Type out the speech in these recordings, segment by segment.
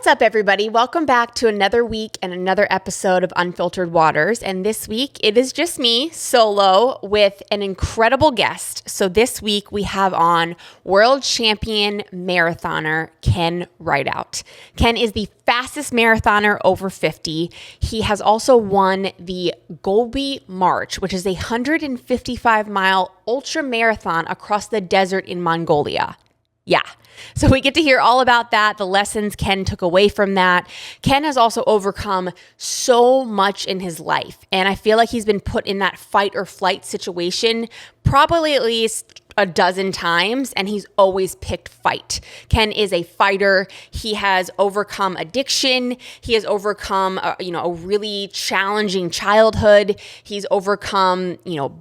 What's up, everybody? Welcome back to another week and another episode of Unfiltered Waters. And this week, it is just me, solo, with an incredible guest. So this week, we have on world champion marathoner, Ken Rideout. Ken is the fastest marathoner over 50. He has also won the Gobi March, which is a 155-mile ultra marathon across the desert in Mongolia. Yeah. So we get to hear all about that, the lessons Ken took away from that. Ken has also overcome so much in his life. And I feel like he's been put in that fight or flight situation probably at least a dozen times, and he's always picked fight. Ken is a fighter. He has overcome addiction. He has overcome a really challenging childhood. He's overcome,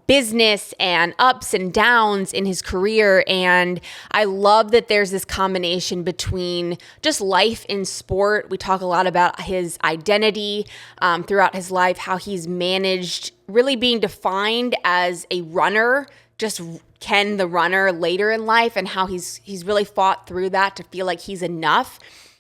business and ups and downs in his career. And I love that there's this combination between just life in sport. We talk a lot about his identity throughout his life, how he's managed really being defined as a runner, just Ken the runner later in life, and how he's really fought through that to feel like he's enough.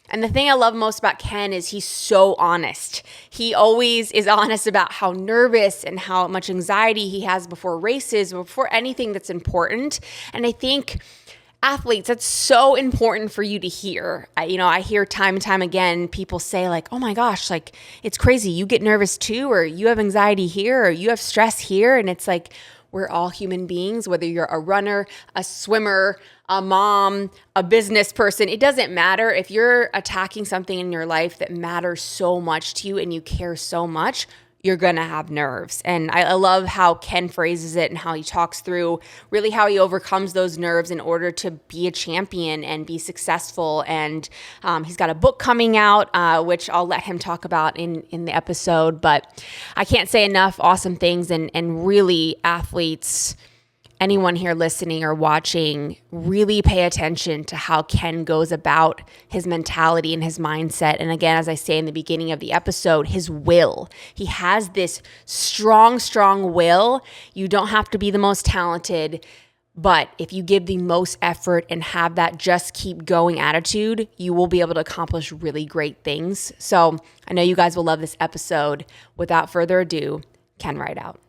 And the thing I love most about Ken is he's so honest. He always is honest about how nervous and how much anxiety he has before races, before anything that's important. And I think athletes, that's so important for you to hear. I hear time and time again, people say like, oh my gosh, like it's crazy. You get nervous too, or you have anxiety here, or you have stress here. And it's like, we're all human beings, whether you're a runner, a swimmer, a mom, a business person. It doesn't matter. If you're attacking something in your life that matters so much to you and you care so much, you're going to have nerves. And I love how Ken phrases it and how he talks through really how he overcomes those nerves in order to be a champion and be successful. And he's got a book coming out, which I'll let him talk about in the episode. But I can't say enough awesome things. And really, athletes, anyone here listening or watching, really pay attention to how Ken goes about his mentality and his mindset. And again, as I say in the beginning of the episode, his will. He has this strong, strong will. You don't have to be the most talented, but if you give the most effort and have that just keep going attitude, you will be able to accomplish really great things. So I know you guys will love this episode. Without further ado, Ken Rideout.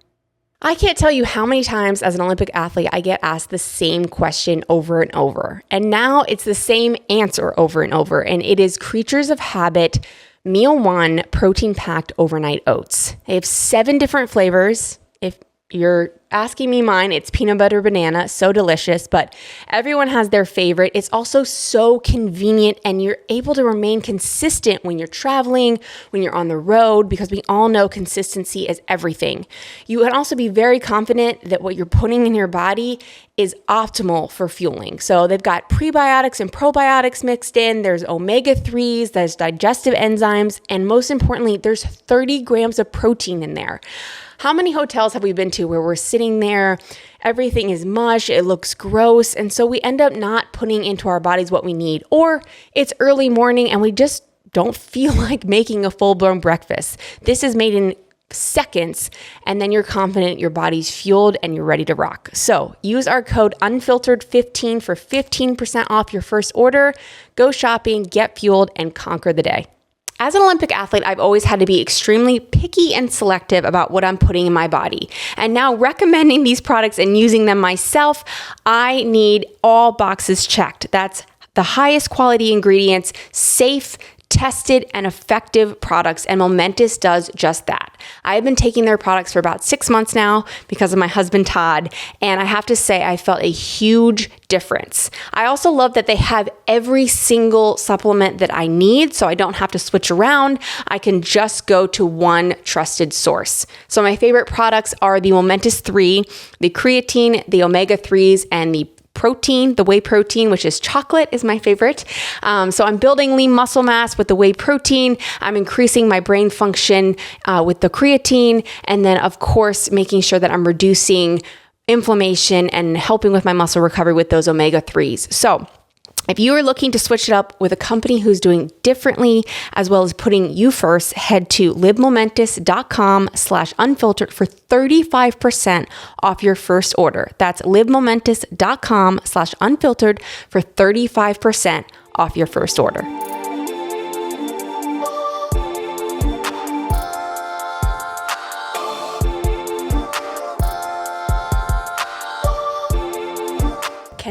I can't tell you how many times as an Olympic athlete I get asked the same question over and over. And now it's the same answer over and over. And it is Creatures of Habit Meal 1 Protein-Packed Overnight Oats. They have 7 different flavors. If you're asking me mine, it's peanut butter banana, so delicious, but everyone has their favorite. It's also so convenient, and you're able to remain consistent when you're traveling, when you're on the road, because we all know consistency is everything. You can also be very confident that what you're putting in your body is optimal for fueling. So they've got prebiotics and probiotics mixed in. There's omega-3s, there's digestive enzymes, and most importantly, there's 30 grams of protein in there. How many hotels have we been to where we're sitting there, everything is mush, it looks gross, and so we end up not putting into our bodies what we need, or it's early morning and we just don't feel like making a full-blown breakfast. This is made in seconds, and then you're confident your body's fueled and you're ready to rock. So use our code UNFILTERED15 for 15% off your first order. Go shopping, get fueled, and conquer the day. As an Olympic athlete, I've always had to be extremely picky and selective about what I'm putting in my body. And now recommending these products and using them myself, I need all boxes checked. That's the highest quality ingredients, safe, tested, and effective products, and Momentous does just that. I've been taking their products for about 6 months now because of my husband, Todd, and I have to say I felt a huge difference. I also love that they have every single supplement that I need, so I don't have to switch around. I can just go to one trusted source. So my favorite products are the Momentous 3, the creatine, the omega-3s, and the protein, the whey protein, which is chocolate, is my favorite. So I'm building lean muscle mass with the whey protein. I'm increasing my brain function with the creatine. And then, of course, making sure that I'm reducing inflammation and helping with my muscle recovery with those omega-3s. So if you are looking to switch it up with a company who's doing differently, as well as putting you first, head to livemomentous.com/unfiltered for 35% off your first order. That's livemomentous.com/unfiltered for 35% off your first order.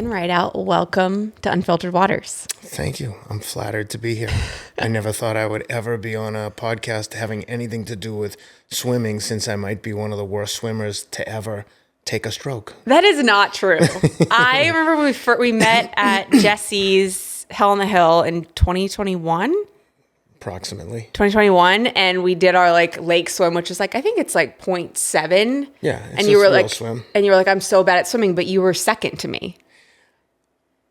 Rideout. Welcome to Unfiltered Waters. Thank you. I'm flattered to be here. I never thought I would ever be on a podcast having anything to do with swimming, since I might be one of the worst swimmers to ever take a stroke. That is not true. I remember when we met at Jesse's Hell on the Hill in 2021. Approximately. 2021, and we did our lake swim, which is I think it's 0.7. Yeah, and you were swim. And you were I'm so bad at swimming, but you were second to me.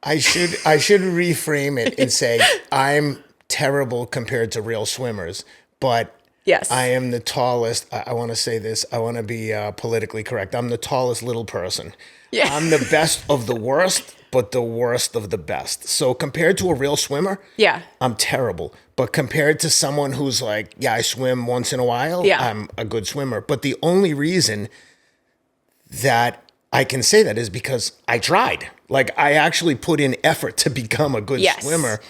I should reframe it and say I'm terrible compared to real swimmers, but yes, I am the tallest. I want to say this. I want to be politically correct. I'm the tallest little person. Yeah. I'm the best of the worst, but the worst of the best. So compared to a real swimmer, yeah, I'm terrible. But compared to someone who's I swim once in a while, yeah, I'm a good swimmer. But the only reason that I can say that is because I tried. I actually put in effort to become a good swimmer.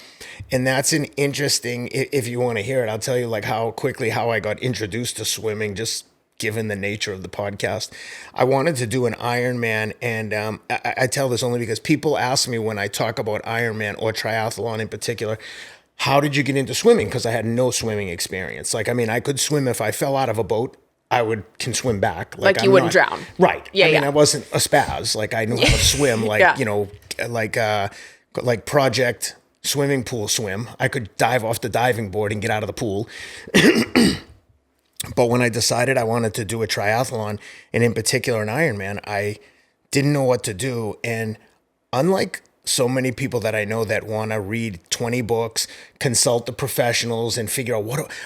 And that's an interesting, if you want to hear it, I'll tell you how I got introduced to swimming, just given the nature of the podcast. I wanted to do an Ironman, and I tell this only because people ask me when I talk about Ironman or triathlon in particular, how did you get into swimming? Because I had no swimming experience. I could swim if I fell out of a boat. I can swim back. You wouldn't drown. Right. Yeah, I wasn't a spaz. I knew how to swim, project swimming pool swim. I could dive off the diving board and get out of the pool. But when I decided I wanted to do a triathlon, and in particular an Ironman, I didn't know what to do. And unlike so many people that I know that want to read 20 books, consult the professionals, and figure out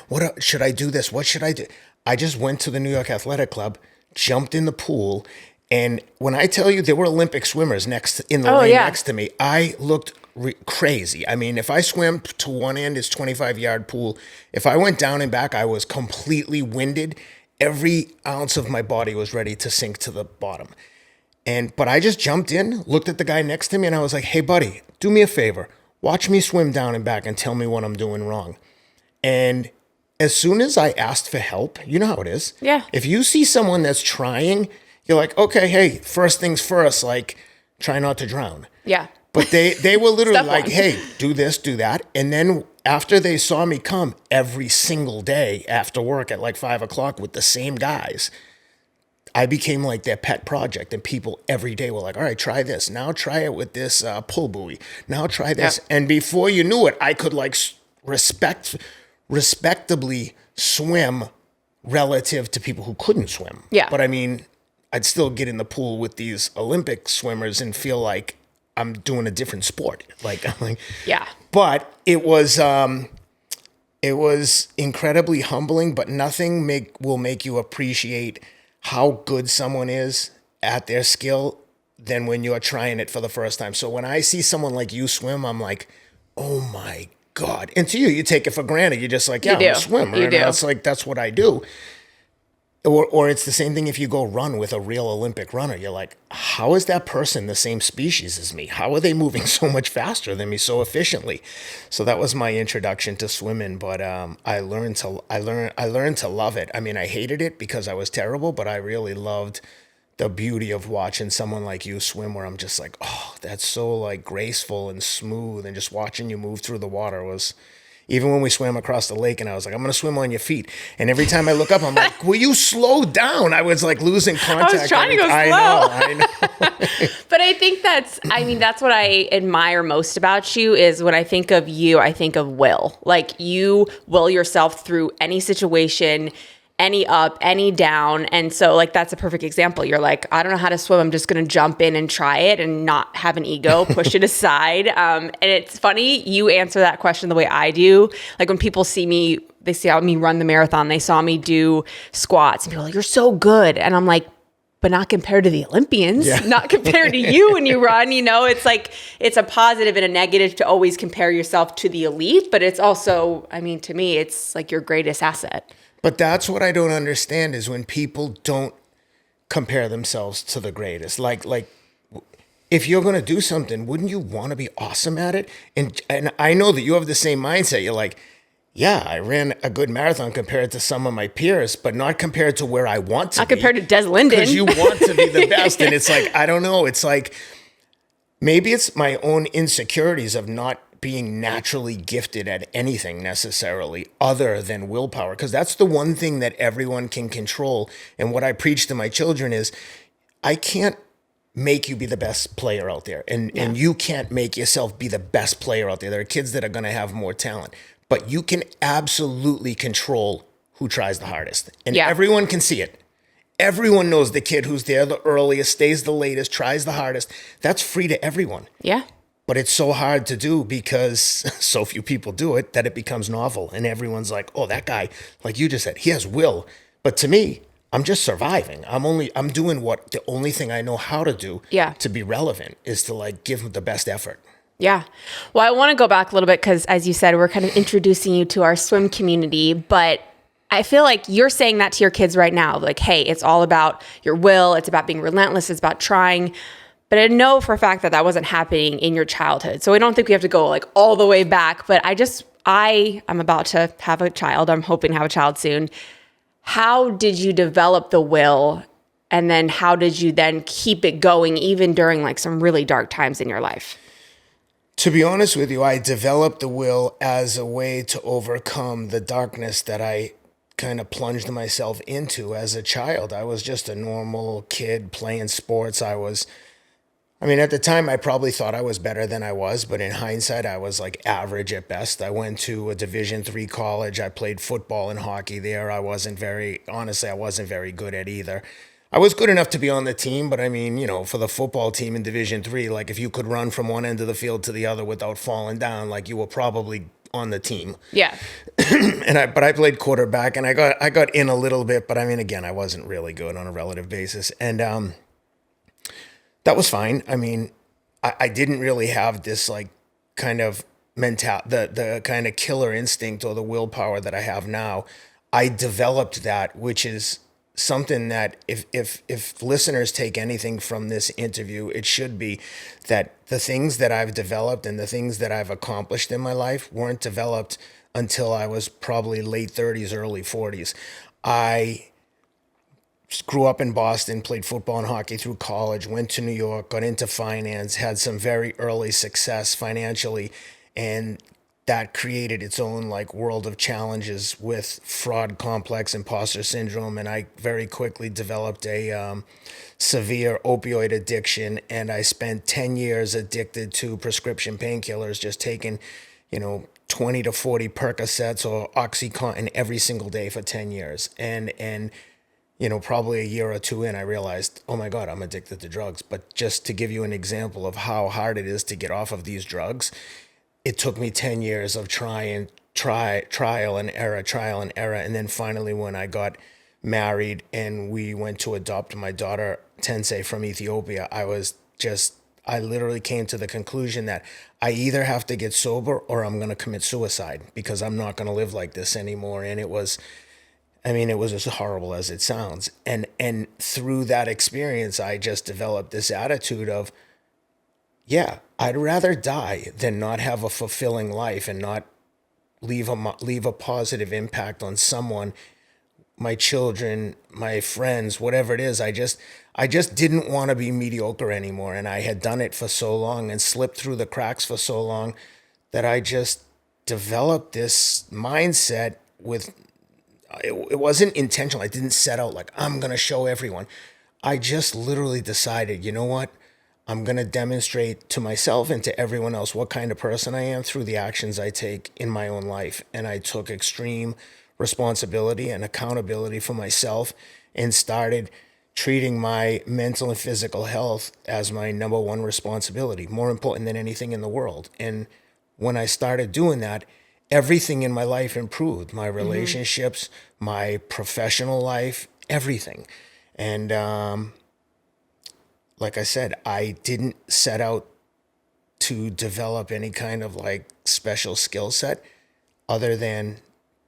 what should I do this? What should I do? I just went to the New York Athletic Club, jumped in the pool, and when I tell you there were Olympic swimmers in the lane next to me, I looked crazy. If I swam to one end, it's 25-yard pool. If I went down and back, I was completely winded. Every ounce of my body was ready to sink to the bottom. But I just jumped in, looked at the guy next to me, and I was like, hey, buddy, do me a favor. Watch me swim down and back and tell me what I'm doing wrong. And as soon as I asked for help, you know how it is. Yeah. If you see someone that's trying, you're like, okay, hey, first things first, try not to drown. Yeah. But they were literally hey, do this, do that. And then after they saw me come every single day after work at 5 o'clock with the same guys, I became their pet project. And people every day were like, all right, try this. Now try it with this pull buoy. Now try this. Yeah. And before you knew it, I could respectably swim relative to people who couldn't swim. Yeah. But I'd still get in the pool with these Olympic swimmers and feel like I'm doing a different sport. Yeah. But it was incredibly humbling, but nothing will make you appreciate how good someone is at their skill than when you're trying it for the first time. So when I see someone like you swim, I'm like, oh my God. And to you take it for granted. You're just like, yeah, I'm a swimmer. You do. That's what I do. Or it's the same thing if you go run with a real Olympic runner. You're like, how is that person the same species as me? How are they moving so much faster than me so efficiently? So that was my introduction to swimming. But I learned to love it. I hated it because I was terrible, but I really loved the beauty of watching someone like you swim, where I'm just like, oh, that's so graceful and smooth, and just watching you move through the water was. Even when we swam across the lake, and I was like, I'm going to swim on your feet. And every time I look up, I'm like, will you slow down? I was losing contact. I was trying to go slow. I know. But I think that's what I admire most about you is when I think of you, I think of will. You will yourself through any situation, any up, any down. And so that's a perfect example. You're like, I don't know how to swim. I'm just going to jump in and try it and not have an ego, push it aside. And it's funny, you answer that question the way I do. When people see me, they see me run the marathon, they saw me do squats, and people are like, you're so good. And I'm like, but not compared to the Olympians, not compared to you when you run. It's a positive and a negative to always compare yourself to the elite, but it's also, to me, it's your greatest asset. But that's what I don't understand is when people don't compare themselves to the greatest. If you're going to do something, wouldn't you want to be awesome at it? And I know that you have the same mindset. You're like, yeah, I ran a good marathon compared to some of my peers, but not compared to where I want to be. Not compared to Des Linden. Because you want to be the best. And it's I don't know. It's Maybe it's my own insecurities of not being naturally gifted at anything necessarily other than willpower, because that's the one thing that everyone can control. And what I preach to my children is I can't make you be the best player out there, and you can't make yourself be the best player out there. There are kids that are going to have more talent, but you can absolutely control who tries the hardest, and everyone can see it. Everyone knows the kid who's there the earliest, stays the latest, tries the hardest. That's free to everyone. Yeah. But it's so hard to do because so few people do it that it becomes novel. And everyone's like, oh, that guy, like you just said, he has will. But to me, I'm just surviving. I'm doing what the only thing I know how to do to be relevant is to like give them the best effort. Yeah. Well, I want to go back a little bit because as you said, we're kind of introducing you to our swim community, but I feel like you're saying that to your kids right now. Like, hey, it's all about your will. It's about being relentless. It's about trying. But I know for a fact that that wasn't happening in your childhood. So I don't think we have to go like all the way back. But I'm about to have a child. I'm hoping to have a child soon. How did you develop the will? And then how did you then keep it going even during like some really dark times in your life? To be honest with you, I developed the will as a way to overcome the darkness that I kind of plunged myself into as a child. I was just a normal kid playing sports. At the time, I probably thought I was better than I was, but in hindsight, I was like average at best. I went to a Division III college. I played football and hockey there. Honestly, I wasn't very good at either. I was good enough to be on the team, but for the football team in Division III, like if you could run from one end of the field to the other without falling down, like you were probably on the team. Yeah. But I played quarterback and I got in a little bit, but again, I wasn't really good on a relative basis. And that was fine. I didn't really have this like kind of the kind of killer instinct or the willpower that I have now. I developed that, which is something that if listeners take anything from this interview, it should be that the things that I've developed and the things that I've accomplished in my life weren't developed until I was probably late 30s, early 40s. I grew up in Boston, played football and hockey through college, went to New York, got into finance, had some very early success financially, and that created its own like world of challenges with fraud complex, imposter syndrome, and I very quickly developed a severe opioid addiction, and I spent 10 years addicted to prescription painkillers, just taking, 20 to 40 Percocets or OxyContin every single day for 10 years. And probably a year or two in, I realized, oh my God, I'm addicted to drugs. But just to give you an example of how hard it is to get off of these drugs, it took me 10 years of trial and error. And then finally, when I got married and we went to adopt my daughter, Tensei, from Ethiopia, I literally came to the conclusion that I either have to get sober or I'm going to commit suicide because I'm not going to live like this anymore. And it was as horrible as it sounds. And through that experience, I just developed this attitude of, yeah, I'd rather die than not have a fulfilling life and not leave a positive impact on someone, my children, my friends, whatever it is. I just didn't want to be mediocre anymore. And I had done it for so long and slipped through the cracks for so long that I just developed this mindset with, it wasn't intentional. I didn't set out like, I'm going to show everyone. I just literally decided, you know what? I'm going to demonstrate to myself and to everyone else what kind of person I am through the actions I take in my own life. And I took extreme responsibility and accountability for myself and started treating my mental and physical health as my number one responsibility, more important than anything in the world. And when I started doing that, everything in my life improved. My relationships, my professional life, everything. And like I said, I didn't set out to develop any kind of like special skill set other than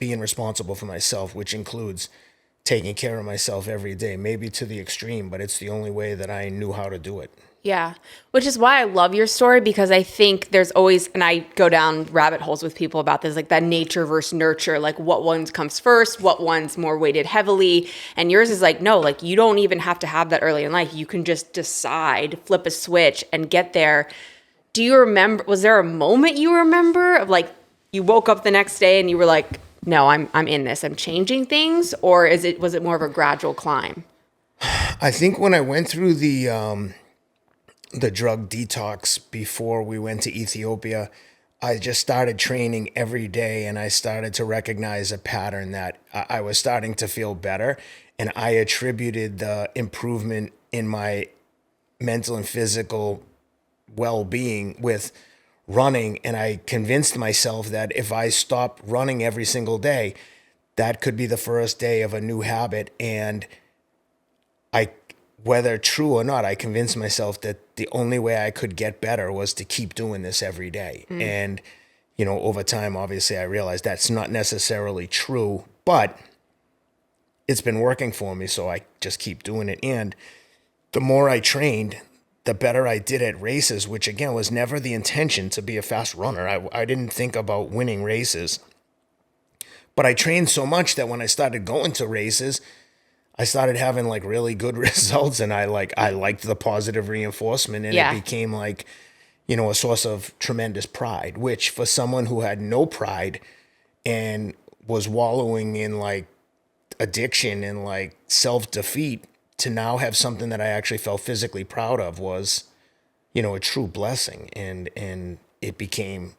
being responsible for myself, which includes taking care of myself every day, maybe to the extreme, but it's the only way that I knew how to do it. Yeah. Which is why I love your story, because I think there's always, and I go down rabbit holes with people about this, like that nature versus nurture, like what ones comes first, what one's more weighted heavily. And yours is like, no, like you don't even have to have that early in life. You can just decide, flip a switch and get there. Do you remember, was there a moment you remember of like, you woke up the next day and you were like, no, I'm in this, I'm changing things? Or was it more of a gradual climb? I think when I went through the drug detox before we went to Ethiopia, I just started training every day, and I started to recognize a pattern that I was starting to feel better. And I attributed the improvement in my mental and physical well-being with running. And I convinced myself that if I stopped running every single day, that could be the first day of a new habit. And I, whether true or not, I convinced myself that the only way I could get better was to keep doing this every day. And, over time, obviously, I realized that's not necessarily true, but it's been working for me. So I just keep doing it. And the more I trained, the better I did at races, which again was never the intention to be a fast runner. I didn't think about winning races, but I trained so much that when I started going to races, I started having like really good results, and I liked the positive reinforcement, and Yeah. it became like, a source of tremendous pride, which for someone who had no pride and was wallowing in like addiction and like self-defeat, to now have something that I actually felt physically proud of was, a true blessing. And it became,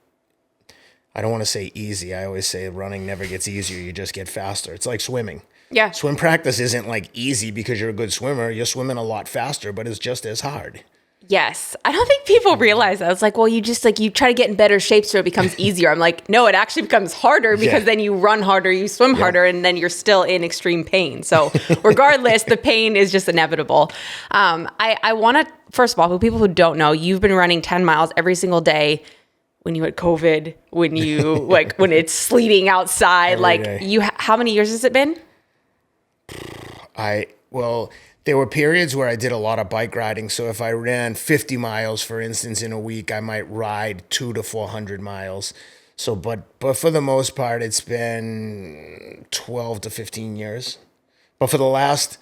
I don't want to say easy. I always say running never gets easier. You just get faster. It's like swimming. Yeah. Swim practice isn't like easy because you're a good swimmer. You're swimming a lot faster, but it's just as hard. Yes. I don't think people realize that. It's like, well, you just like, you try to get in better shape so it becomes easier. I'm like, no, it actually becomes harder because then you run harder, you swim harder, and then you're still in extreme pain. So regardless, the pain is just inevitable. I want to, first of all, for people who don't know, you've been running 10 miles every single day when you had COVID, when you, like, when it's sleeting outside, Every day. How many years has it been? Well, there were periods where I did a lot of bike riding. So if I ran 50 miles, for instance, in a week, I might ride 200 to 400 miles. So, but for the most part, it's been 12 to 15 years. But for the last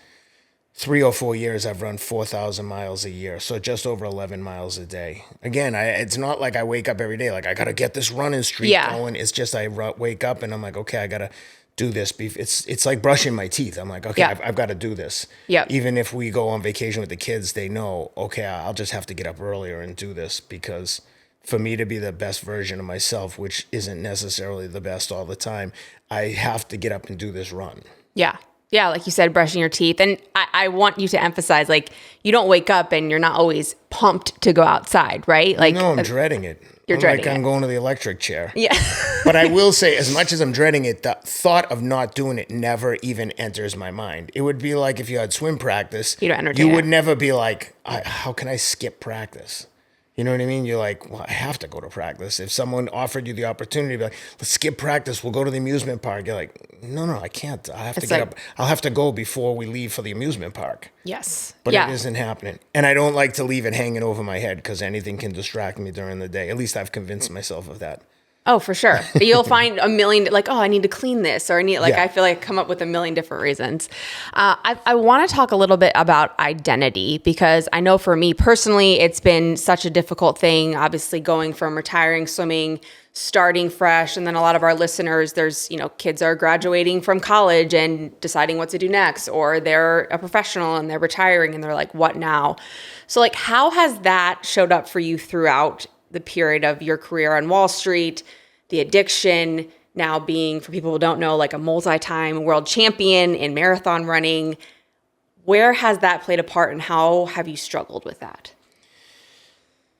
3 or 4 years, I've run 4,000 miles a year. So just over 11 miles a day. Again, it's not like I wake up every day, like I got to get this running streak going. It's just wake up and I'm like, okay, I got to do this. It's like brushing my teeth. I'm like, okay, I've got to do this. Yeah. Even if we go on vacation with the kids, they know, okay, I'll just have to get up earlier and do this, because for me to be the best version of myself, which isn't necessarily the best all the time, I have to get up and do this run. Yeah. Yeah, like you said, brushing your teeth. And I want you to emphasize, like, you don't wake up and you're not always pumped to go outside, right? Like, No, I'm dreading it. You're dreading I'm going to the electric chair. Yeah. But I will say, as much as I'm dreading it, the thought of not doing it never even enters my mind. It would be like if you had swim practice. You don't entertain You would it. never be like, how can I skip practice? You know what I mean? You're like, well, I have to go to practice. If someone offered you the opportunity to be like, let's skip practice, we'll go to the amusement park. You're like, no, I can't. I have to get up. I'll have to go before we leave for the amusement park. Yes. But it isn't happening. And I don't like to leave it hanging over my head, because anything can distract me during the day. At least I've convinced myself of that. Oh, for sure. You'll find a million, like, oh, I need to clean this, or I feel like I come up with a million different reasons. I want to talk a little bit about identity, because I know for me personally, it's been such a difficult thing, obviously going from retiring swimming, starting fresh. And then a lot of our listeners, there's, kids are graduating from college and deciding what to do next, or they're a professional and they're retiring and they're like, what now? So like, how has that showed up for you throughout the period of your career on Wall Street, the addiction, now being, for people who don't know, like a multi-time world champion in marathon running? Where has that played a part, and how have you struggled with that?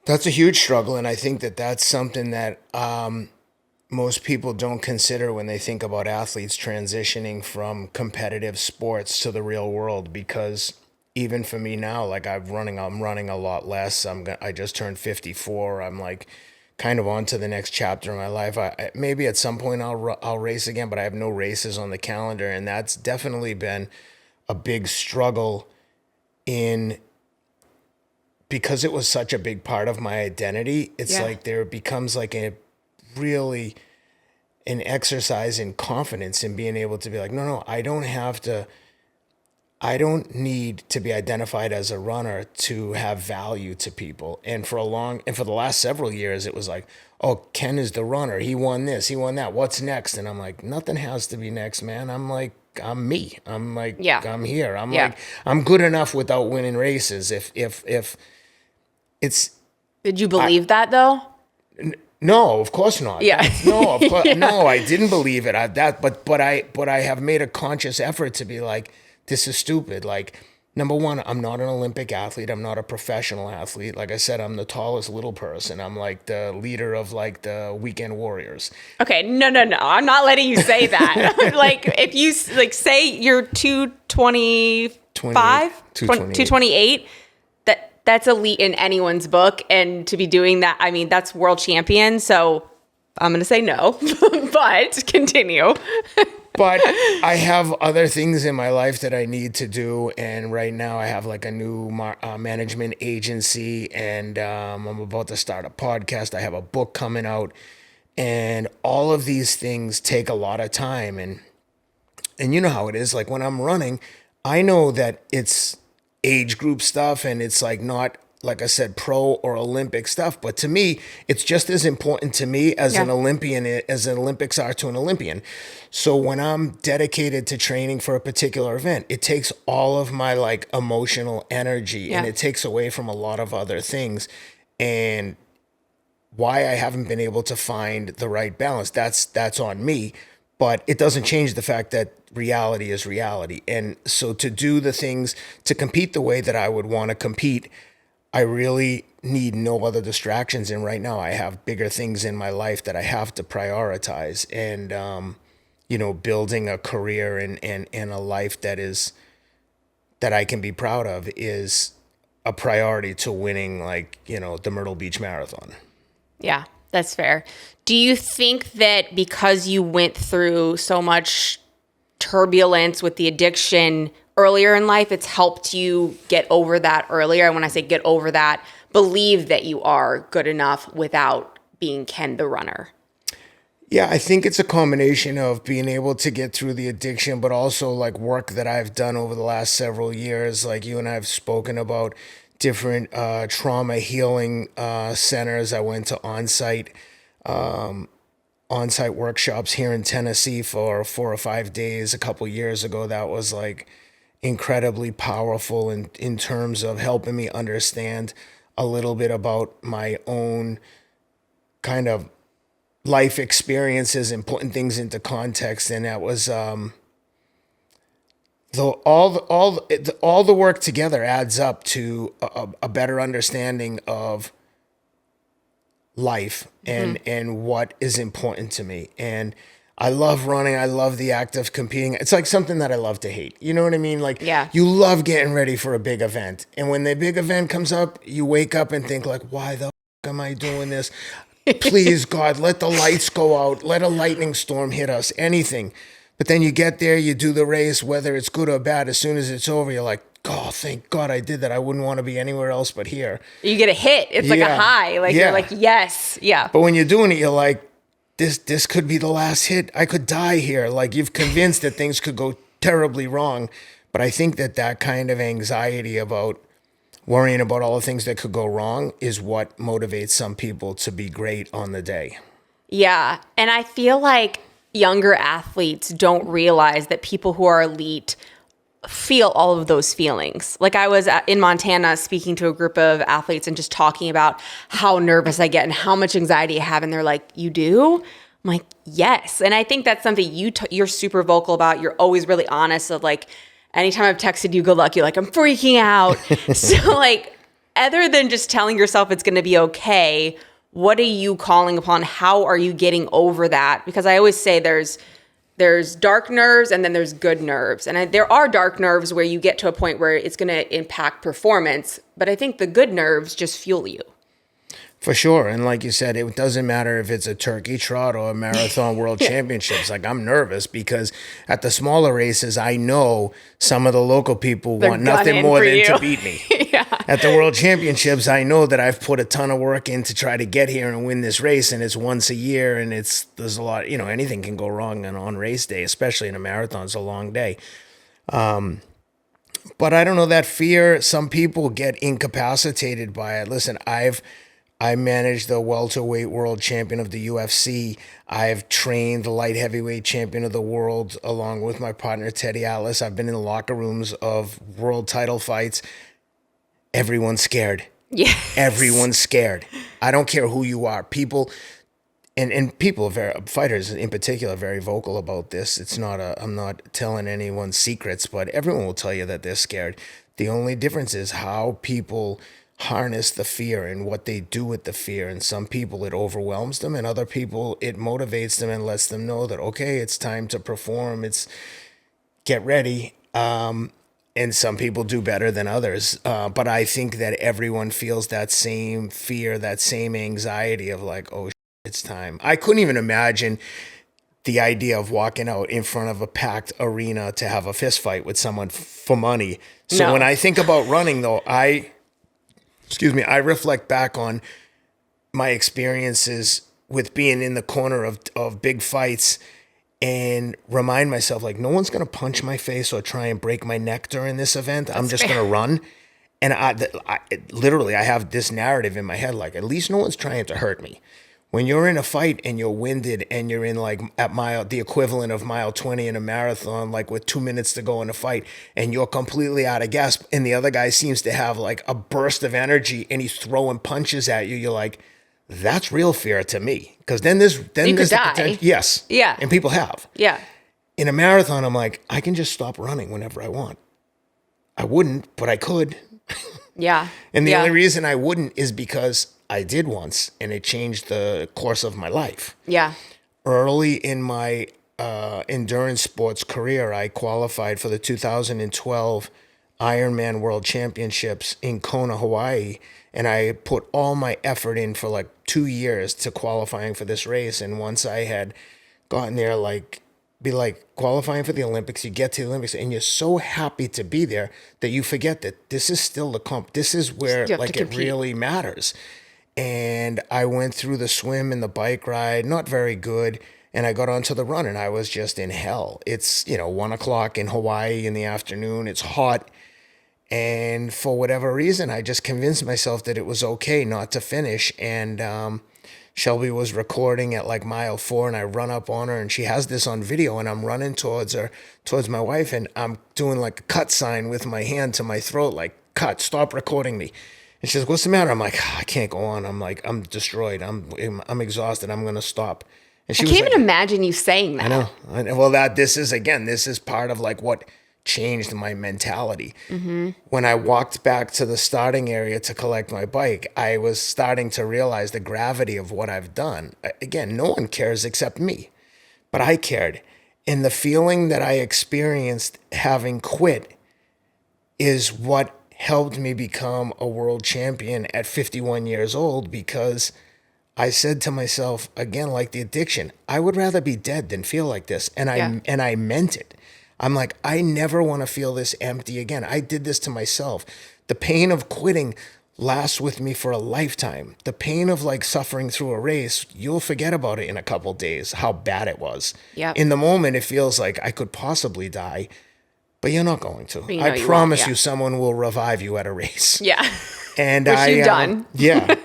That's a huge struggle, and I think that that's something that most people don't consider when they think about athletes transitioning from competitive sports to the real world. Because even for me now, like I'm running a lot less. I just turned 54. I'm like kind of on to the next chapter of my life. Maybe at some point I'll race again, but I have no races on the calendar, and that's definitely been a big struggle in because it was such a big part of my identity, it's like there becomes like a really an exercise in confidence in being able to be like, no, I don't need to be identified as a runner to have value to people. And for the last several years, it was like, oh, Ken is the runner. He won this, he won that. What's next? And I'm like, nothing has to be next, man. I'm like, I'm me. I'm like, I'm here. I'm like, I'm good enough without winning races. If it's. Did you believe that though? No, of course not. Yeah. No, of course, no, I didn't believe it. But I have made a conscious effort to be like, this is stupid. Like, number one, I'm not an Olympic athlete. I'm not a professional athlete. Like I said, I'm the tallest little person. I'm like the leader of like the Weekend Warriors. Okay, no. I'm not letting you say that. Like, if you like say you're 225, 228, that's elite in anyone's book. And to be doing that, I mean, that's world champion. So I'm going to say no, but continue. But I have other things in my life that I need to do. And right now I have like a new management agency, and I'm about to start a podcast. I have a book coming out, and all of these things take a lot of time. And you know how it is. Like when I'm running, I know that it's age group stuff, and it's like not, like I said, pro or Olympic stuff. But to me, it's just as important to me as an Olympian, as an Olympics are to an Olympian. So when I'm dedicated to training for a particular event, it takes all of my like emotional energy and it takes away from a lot of other things. And why I haven't been able to find the right balance, that's on me. But it doesn't change the fact that reality is reality. And so to do the things, to compete the way that I would want to compete, I really need no other distractions. And right now I have bigger things in my life that I have to prioritize. And, building a career and a life that I can be proud of is a priority to winning, like, the Myrtle Beach Marathon. Yeah, that's fair. Do you think that because you went through so much turbulence with the addiction earlier in life, it's helped you get over that earlier? And when I say get over that, believe that you are good enough without being Ken the runner. Yeah, I think it's a combination of being able to get through the addiction, but also like work that I've done over the last several years. Like you and I have spoken about different trauma healing centers. I went to on-site workshops here in Tennessee for 4 or 5 days a couple years ago. That was like incredibly powerful in terms of helping me understand a little bit about my own kind of life experiences and putting things into context. And that was all the work together adds up to a better understanding of life and what is important to me. And I love running. I love the act of competing. It's like something that I love to hate. You know what I mean? Like, you love getting ready for a big event. And when the big event comes up, you wake up and think like, why the am I doing this? Please, God, let the lights go out. Let a lightning storm hit us, anything. But then you get there, you do the race, whether it's good or bad. As soon as it's over, you're like, oh, thank God I did that. I wouldn't want to be anywhere else but here. You get a hit. It's like a high. Like you're like, yes. Yeah. But when you're doing it, you're like, this could be the last hit. I could die here. Like you've convinced that things could go terribly wrong. But I think that kind of anxiety about worrying about all the things that could go wrong is what motivates some people to be great on the day. Yeah. And I feel like younger athletes don't realize that people who are elite feel all of those feelings. Like I was in Montana speaking to a group of athletes and just talking about how nervous I get and how much anxiety I have. And they're like, you do? I'm like, yes. And I think that's something you're super vocal about. You're always really honest of like, anytime I've texted you good luck, you're like, I'm freaking out. So like, other than just telling yourself it's going to be okay, what are you calling upon? How are you getting over that? Because I always say there's dark nerves and then there's good nerves. And there are dark nerves where you get to a point where it's going to impact performance. But I think the good nerves just fuel you. For sure. And like you said, it doesn't matter if it's a turkey trot or a marathon world championships. Like, I'm nervous because at the smaller races, I know some of the local people They're want nothing gunning more for than you. to beat me. Yeah. At the world championships, I know that I've put a ton of work in to try to get here and win this race. And it's once a year, and there's a lot, anything can go wrong on race day, especially in a marathon. It's a long day. But I don't know, that fear, some people get incapacitated by it. Listen, I managed the welterweight world champion of the UFC. I've trained the light heavyweight champion of the world along with my partner Teddy Atlas. I've been in the locker rooms of world title fights. Everyone's scared. Yeah. Everyone's scared. I don't care who you are. People and people are fighters in particular are very vocal about this. I'm not telling anyone secrets, but everyone will tell you that they're scared. The only difference is how people harness the fear and what they do with the fear. And some people, it overwhelms them, and other people, it motivates them and lets them know that, okay, it's time to perform. It's get ready. And some people do better than others. But I think that everyone feels that same fear, that same anxiety of like, oh, it's time. I couldn't even imagine the idea of walking out in front of a packed arena to have a fist fight with someone for money. So No. when I think about running, though, I reflect back on my experiences with being in the corner of big fights and remind myself, like, no one's going to punch my face or try and break my neck during this event. I'm just going to run. And I literally, I have this narrative in my head, like, at least no one's trying to hurt me. When you're in a fight and you're winded and you're in like the equivalent of mile 20 in a marathon, like with 2 minutes to go in a fight, and you're completely out of gas, and the other guy seems to have like a burst of energy and he's throwing punches at you, you're like, that's real fear to me. Because then there's You the could die. potential. Yes. Yeah. And people have. Yeah. In a marathon, I'm like, I can just stop running whenever I want. I wouldn't, but I could. Yeah. And the Yeah. only reason I wouldn't is because I did once, and it changed the course of my life. Yeah. Early in my endurance sports career, I qualified for the 2012 Ironman World Championships in Kona, Hawaii, and I put all my effort in for like 2 years to qualifying for this race. And once I had gotten there, be like qualifying for the Olympics, you get to the Olympics and you're so happy to be there that you forget that this is still the comp. This is where You have to like it compete. really matters. And I went through the swim and the bike ride, not very good. And I got onto the run and I was just in hell. It's, 1:00 in Hawaii in the afternoon. It's hot. And for whatever reason, I just convinced myself that it was okay not to finish. And Shelby was recording at like mile 4, and I run up on her, and she has this on video, and I'm running towards my wife, and I'm doing like a cut sign with my hand to my throat, like, cut, stop recording me. And she says, what's the matter? I'm like, I can't go on. I'm like, I'm destroyed. I'm exhausted. I'm going to stop. And she I was can't like, even imagine you saying that. I know. Well, this is part of like what changed my mentality. Mm-hmm. When I walked back to the starting area to collect my bike, I was starting to realize the gravity of what I've done. Again, no one cares except me, but I cared. And the feeling that I experienced having quit is what helped me become a world champion at 51 years old, because I said to myself, again, like the addiction, I would rather be dead than feel like this. And I meant it. I'm like, I never want to feel this empty again. I did this to myself. The pain of quitting lasts with me for a lifetime. The pain of like suffering through a race, you'll forget about it in a couple days, how bad it was. Yep. In the moment, it feels like I could possibly die, but you're not going to. You know I you promise won't, yeah. you someone will revive you at a race. Yeah. And Which you've done. Yeah.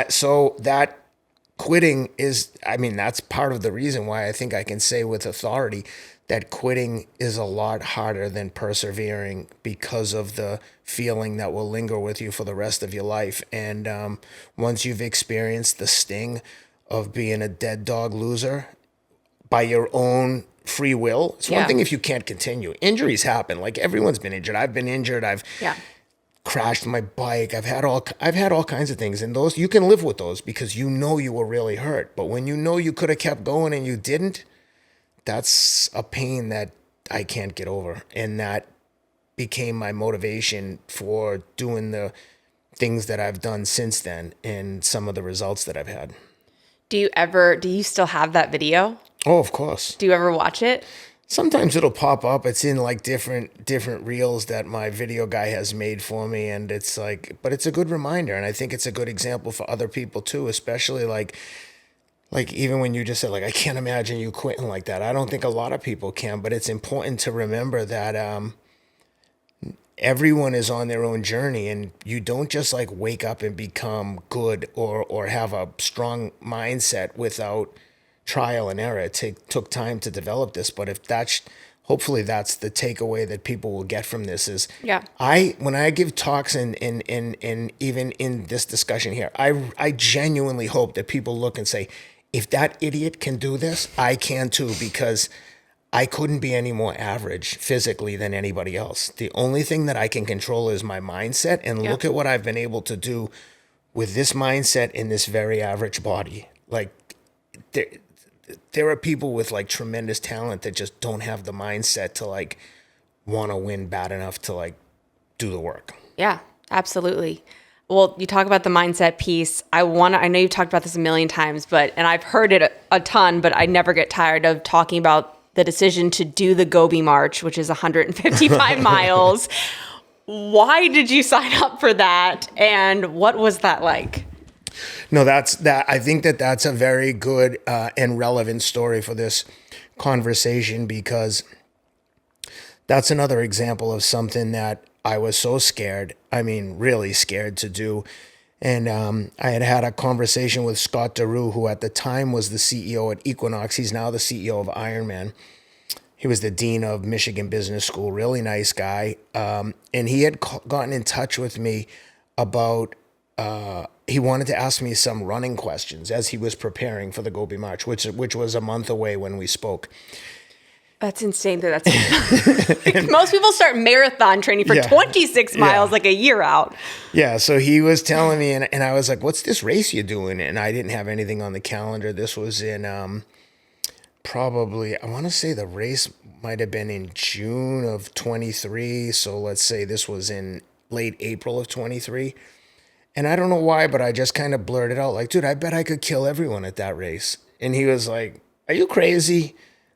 So that quitting is, that's part of the reason why I think I can say with authority that quitting is a lot harder than persevering, because of the feeling that will linger with you for the rest of your life. And once you've experienced the sting of being a dead dog loser by your own free will, it's one thing if you can't continue. Injuries happen. Like, everyone's been injured. I've been injured. I've crashed my bike. I've had all kinds of things, and those you can live with those because you were really hurt. But when you could have kept going and you didn't, that's a pain that I can't get over. And that became my motivation for doing the things that I've done since then and some of the results that I've had. Do you still have that video? Oh, of course. Do you ever watch it? Sometimes it'll pop up. It's in like different reels that my video guy has made for me, and it's like, but it's a good reminder, and I think it's a good example for other people too, especially like even when you just said like, I can't imagine you quitting like that. I don't think a lot of people can, but it's important to remember that everyone is on their own journey, and you don't just like wake up and become good or have a strong mindset without trial and error. It took time to develop this, but if that's hopefully that's the takeaway that people will get from this is when I give talks and even in this discussion here, I genuinely hope that people look and say, if that idiot can do this, I can too, because I couldn't be any more average physically than anybody else. The only thing that I can control is my mindset, and look at what I've been able to do with this mindset in this very average body. Like there are people with like tremendous talent that just don't have the mindset to like want to win bad enough to like do the work. Yeah, absolutely. Well, you talk about the mindset piece. I know you've talked about this a million times, and I've heard it a ton, but I never get tired of talking about the decision to do the Gobi March, which is 155 miles. Why did you sign up for that? And what was that like? No, I think that's a very good and relevant story for this conversation, because that's another example of something that I was so scared. I mean, really scared to do. And I had a conversation with Scott DeRue, who at the time was the CEO at Equinox. He's now the CEO of Ironman. He was the dean of Michigan Business School, really nice guy. And he had gotten in touch with me about, he wanted to ask me some running questions as he was preparing for the Gobi March, which was a month away when we spoke. That's insane. Most people start marathon training for 26 miles like a year out. Yeah, so he was telling me, and I was like, what's this race you're doing? And I didn't have anything on the calendar. This was in probably, I want to say the race might have been in June of 23. So let's say this was in late April of 23. And I don't know why, but I just kind of blurted out like, dude, I bet I could kill everyone at that race. And he was like, are you crazy?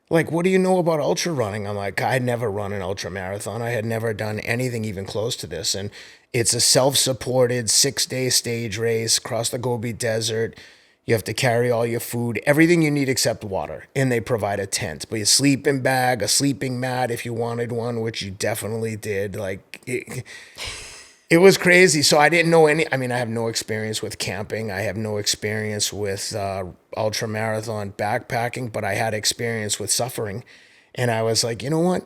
Like, what do you know about ultra running? I'm like, I'd never run an ultra marathon. I had never done anything even close to this. And it's a self-supported 6-day stage race across the Gobi Desert. You have to carry all your food, everything you need except water. And they provide a tent, but a sleeping bag, a sleeping mat if you wanted one, which you definitely did. Like, it was crazy. So I didn't know I have no experience with camping. I have no experience with ultra marathon backpacking, but I had experience with suffering. And I was like, you know what?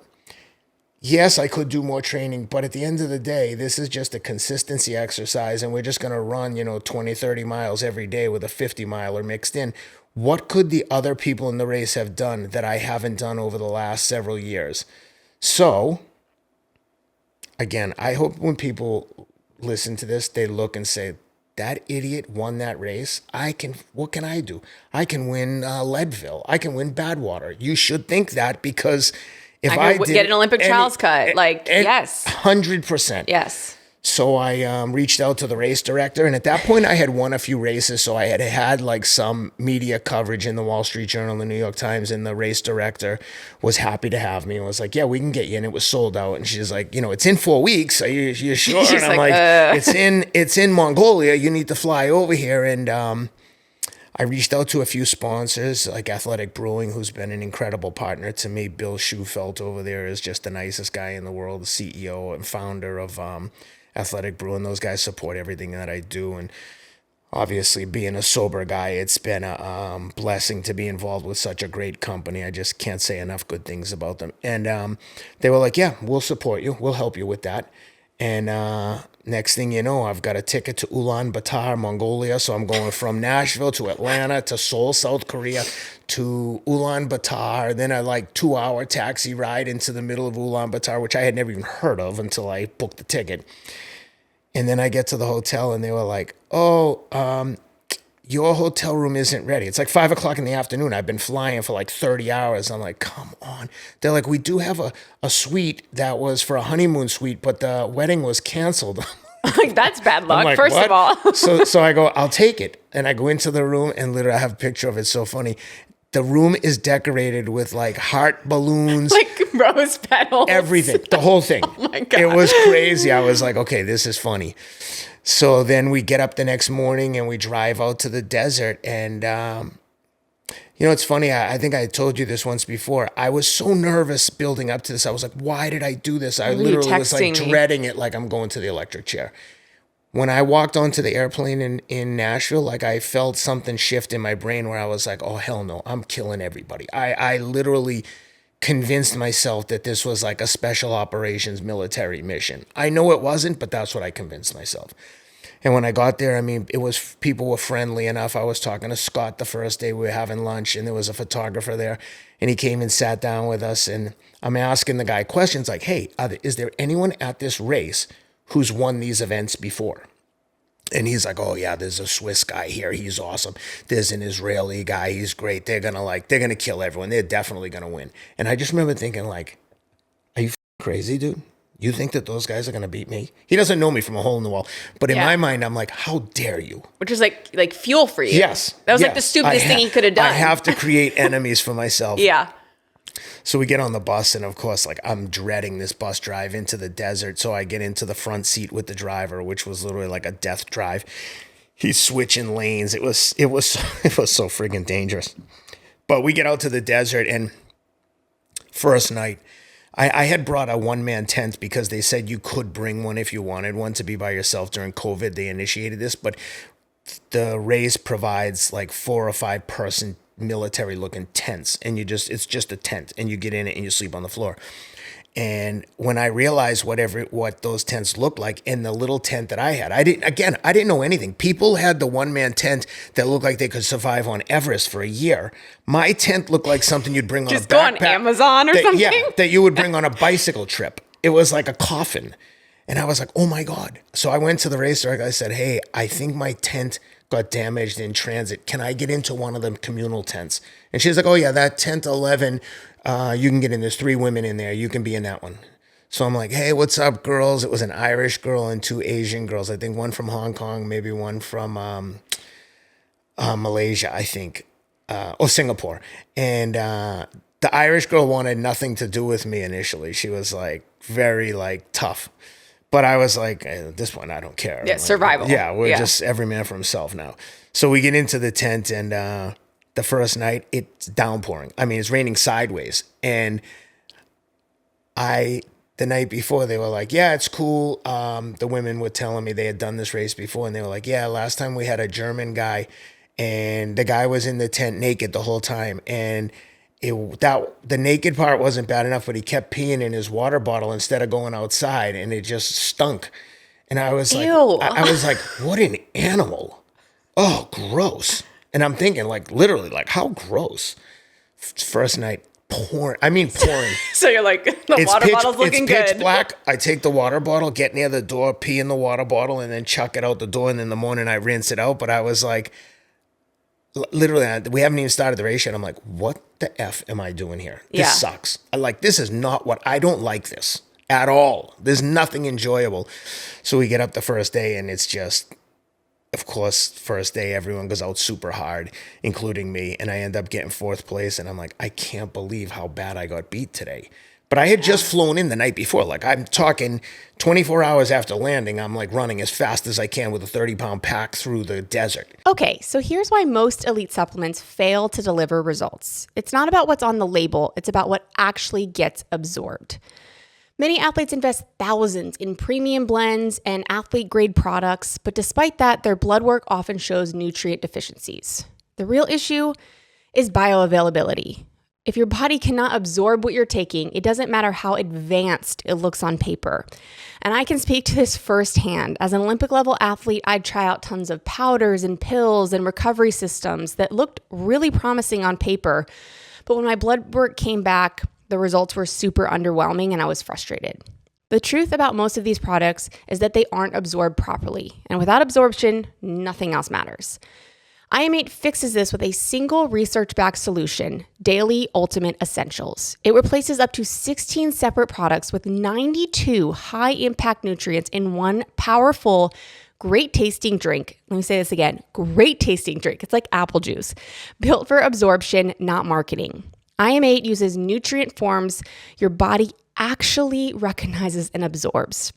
Yes, I could do more training, but at the end of the day, this is just a consistency exercise, and we're just going to run, 20, 30 miles every day with a 50-miler mixed in. What could the other people in the race have done that I haven't done over the last several years? So, again, I hope when people listen to this, they look and say, that idiot won that race. What can I do? I can win Leadville. I can win Badwater. You should think that, because if I did get an Olympic trials cut, yes. 100%. Yes. So I reached out to the race director, and at that point I had won a few races, so I had like some media coverage in the Wall Street Journal, the New York Times, and the race director was happy to have me and was like, yeah, we can get you. And it was sold out. And she's like, it's in 4 weeks. Are you sure? And I'm like, it's in Mongolia. You need to fly over here. And I reached out to a few sponsors like Athletic Brewing, who's been an incredible partner to me. Bill Schufelt over there is just the nicest guy in the world, the CEO and founder of Athletic Brewing. Those guys support everything that I do. And obviously, being a sober guy, it's been a blessing to be involved with such a great company. I just can't say enough good things about them. And they were like, yeah, we'll support you. We'll help you with that. And next thing you know, I've got a ticket to Ulaanbaatar, Mongolia. So I'm going from Nashville to Atlanta to Seoul, South Korea, to Ulaanbaatar. Then a 2-hour taxi ride into the middle of Ulaanbaatar, which I had never even heard of until I booked the ticket. And then I get to the hotel and they were like, your hotel room isn't ready. It's like 5 o'clock in the afternoon. I've been flying for 30 hours. I'm like, come on. They're like, we do have a suite that was for a honeymoon suite, but the wedding was canceled. Like, that's bad I'm luck, like, first "What?" of all. So I go, I'll take it. And I go into the room and literally I have a picture of it. So funny. The room is decorated with like heart balloons, Like rose petals. everything, the whole thing. Oh my God. It was crazy. I was like, okay, this is funny. So then we get up the next morning and we drive out to the desert. And, it's funny. I think I told you this once before. I was so nervous building up to this. I was like, why did I do this? I Remember you literally was like texting me. dreading it, like I'm going to the electric chair. When I walked onto the airplane in Nashville, like I felt something shift in my brain where I was like, oh, hell no, I'm killing everybody. I literally convinced myself that this was like a special operations military mission. I know it wasn't, but that's what I convinced myself. And when I got there, I mean, people were friendly enough. I was talking to Scott the first day we were having lunch, and there was a photographer there, and he came and sat down with us, and I'm asking the guy questions like, hey, is there anyone at this race who's won these events before? And he's like, oh yeah, there's a Swiss guy here. He's awesome. There's an Israeli guy. He's great. They're going to kill everyone. They're definitely going to win. And I just remember thinking like, are you crazy, dude? You think that those guys are going to beat me? He doesn't know me from a hole in the wall. But in my mind, I'm like, how dare you? Which is like fuel for you. Yes. That was like the stupidest thing he could have done. I have to create enemies for myself. Yeah. So we get on the bus, and of course, like I'm dreading this bus drive into the desert. So I get into the front seat with the driver, which was literally like a death drive. He's switching lanes. It was so friggin' dangerous. But we get out to the desert, and first night, I had brought a one-man tent because they said you could bring one if you wanted one to be by yourself during COVID. They initiated this, but the race provides like 4 or 5 person military looking tents, and it's just a tent, and you get in it and you sleep on the floor. And when I realized what those tents looked like in the little tent that I had, I didn't know anything. People had the one-man tent that looked like they could survive on Everest for a year. My tent looked like something you'd bring on a backpack. Just go on Amazon or something? Yeah, that you would bring on a bicycle trip. It was like a coffin. And I was like, oh my God. So I went to the racer. I said, hey, I think my tent got damaged in transit. Can I get into one of them communal tents? And she's like, oh yeah, that tent 11, you can get in. There's 3 women in there. You can be in that one. So I'm like, hey, what's up, girls? It was an Irish girl and 2 Asian girls. I think one from Hong Kong, maybe one from Malaysia, I think, or Singapore. And the Irish girl wanted nothing to do with me initially. She was like very like tough. But I was like, hey, at this point, I don't care. Yeah, like, survival. Yeah, we're just every man for himself now. So we get into the tent, and the first night, it's downpouring. I mean, it's raining sideways. And the night before, they were like, yeah, it's cool. The women were telling me they had done this race before, and they were like, yeah, last time we had a German guy, and the guy was in the tent naked the whole time. And the naked part wasn't bad enough, but he kept peeing in his water bottle instead of going outside, and it just stunk. And I was like, I was like, what an animal. Oh, gross. And I'm thinking like, literally, like how gross. First night, pouring. So you're like, the water bottle's looking good. It's pitch black. I take the water bottle, get near the door, pee in the water bottle, and then chuck it out the door. And in the morning I rinse it out. But I was like, literally, we haven't even started the race yet. I'm like, what the F am I doing here? This sucks. This is not I don't like this at all. There's nothing enjoyable. So we get up the first day, and it's just, of course, first day, everyone goes out super hard, including me. And I end up getting 4th place. And I'm like, I can't believe how bad I got beat today. But I had just flown in the night before. Like I'm talking 24 hours after landing, I'm like running as fast as I can with a 30-pound pack through the desert. Okay, so here's why most elite supplements fail to deliver results. It's not about what's on the label. It's about what actually gets absorbed. Many athletes invest thousands in premium blends and athlete-grade products, but despite that, their blood work often shows nutrient deficiencies. The real issue is bioavailability. If your body cannot absorb what you're taking, it doesn't matter how advanced it looks on paper. And I can speak to this firsthand. As an Olympic level athlete, I'd try out tons of powders and pills and recovery systems that looked really promising on paper. But when my blood work came back, the results were super underwhelming and I was frustrated. The truth about most of these products is that they aren't absorbed properly. And without absorption, nothing else matters. IM8 fixes this with a single research-backed solution, Daily Ultimate Essentials. It replaces up to 16 separate products with 92 high-impact nutrients in one powerful, great-tasting drink. Let me say this again. Great-tasting drink. It's like apple juice. Built for absorption, not marketing. IM8 uses nutrient forms your body actually recognizes and absorbs.